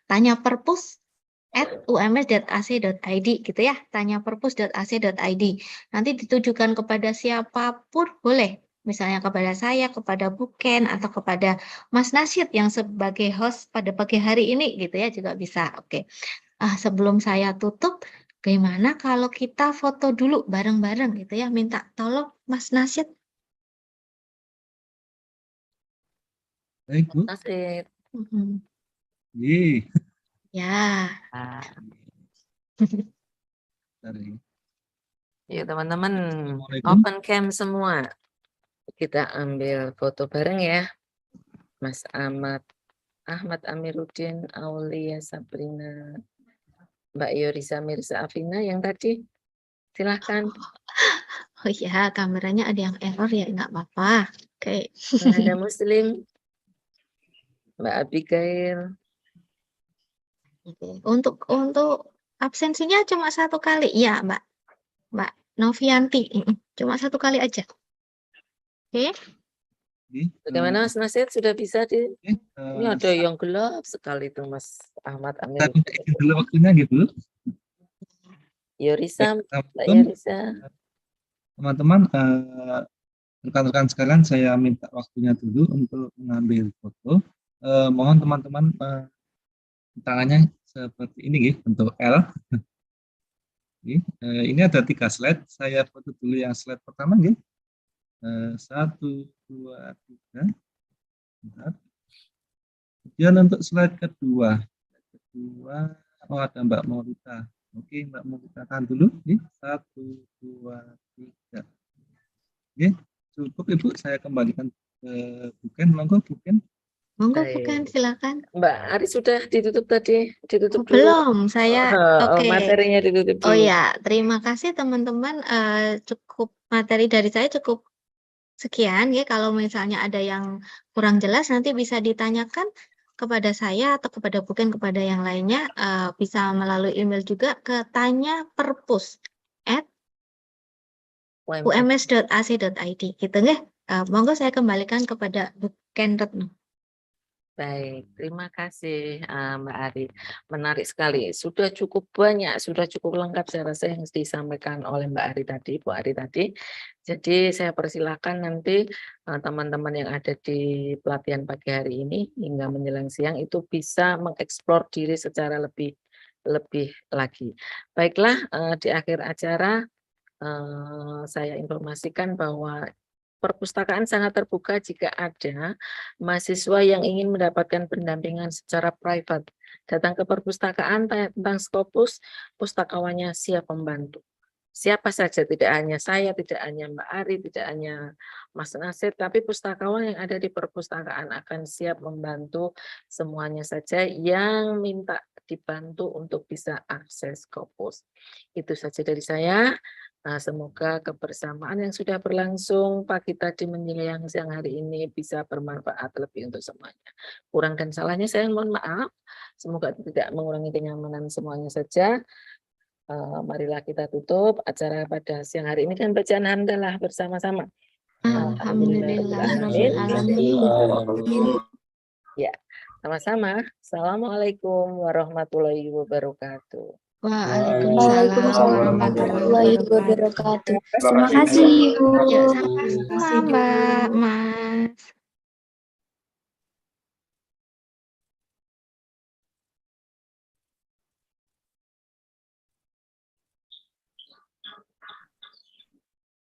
tanya perpus@ums.ac.id gitu ya, tanya perpus.ac.id. Nanti ditujukan kepada siapapun boleh, misalnya kepada saya, kepada Bu Ken, atau kepada Mas Nasyid yang sebagai host pada pagi hari ini gitu ya, juga bisa. Oke. Sebelum saya tutup, gimana kalau kita foto dulu bareng-bareng gitu ya, minta tolong Mas Nasyid.
Baik, Bu.
Nasid.
Mhm.
Iya.
Ya.
Dari.
Ya teman-teman,
Assalamualaikum.
open cam semua. Kita ambil foto bareng ya. Mas Ahmad Amiruddin, Aulia Sabrina, Mbak Yorisa Mirza Afina yang tadi. Silahkan.
Oh iya, kameranya ada yang error ya, nggak apa-apa. Oke.
Nanda Muslim, Mbak Abigail.
Oke. Untuk absensinya cuma 1 kali, ya Mbak Novianti, cuma 1 kali aja. Oke.
Bagaimana Mas Nasid, sudah bisa di? Ini ada yang gelap sekali tuh Mas Ahmad
Saya
Amiruddin.
izin dulu waktunya gitu.
Yorisa, Mbak
Assalamualaikum.
Yorisa.
Teman-teman, rekan-rekan sekalian, saya minta waktunya dulu untuk mengambil foto. Mohon teman-teman tangannya seperti ini, gitu, bentuk L. Ini ada 3 slide. Saya foto dulu yang slide pertama, gitu. 1, 2, 3. Bentar. Kemudian untuk slide kedua, oh ada Mbak Morita. Oke, Mbak Morita kan dulu. 1, 2, 3. Oke, cukup Ibu. Saya kembalikan ke Bu Ken. Monggo Bu Ken.
Monggo
Baik.
bukan, silakan.
Mbak Ari sudah ditutup tadi, ditutup dulu.
Belum, saya oke.
Materinya ditutup
Oh
dulu.
ya, terima kasih teman-teman. Cukup materi dari saya cukup sekian ya. Kalau misalnya ada yang kurang jelas nanti bisa ditanyakan kepada saya atau kepada bukan kepada yang lainnya. Bisa melalui email juga ke tanya@ums.ac.id gitu ya. Monggo saya kembalikan kepada Bu Ken Retno.
Baik, terima kasih Mbak Ari. Menarik sekali. Sudah cukup banyak, sudah cukup lengkap saya rasa yang disampaikan oleh Mbak Ari tadi, Bu Ari tadi. Jadi saya persilakan nanti teman-teman yang ada di pelatihan pagi hari ini hingga menjelang siang itu bisa mengeksplor diri secara lebih lagi. Baiklah, di akhir acara saya informasikan bahwa perpustakaan sangat terbuka jika ada mahasiswa yang ingin mendapatkan pendampingan secara private. Datang ke perpustakaan tanya tentang Scopus, pustakawannya siap membantu. Siapa saja, tidak hanya saya, tidak hanya Mbak Ari, tidak hanya Mas Nasid, tapi pustakawan yang ada di perpustakaan akan siap membantu semuanya saja yang minta dibantu untuk bisa akses Scopus. Itu saja dari saya. Semoga kebersamaan yang sudah berlangsung pagi tadi menjelang siang hari ini bisa bermanfaat lebih untuk semuanya. Kurang dan salahnya saya mohon maaf. Semoga tidak mengurangi kenyamanan semuanya saja. Marilah kita tutup acara pada siang hari ini kan bacaan hamdalah bersama-sama.
Alhamdulillahirabbil alamin.
Ya, Sama-sama. Assalamualaikum warahmatullahi wabarakatuh.
Waalaikumsalam warahmatullahi wabarakatuh.
Terima kasih, Ibu.
Ya, sama-sama, Mbak.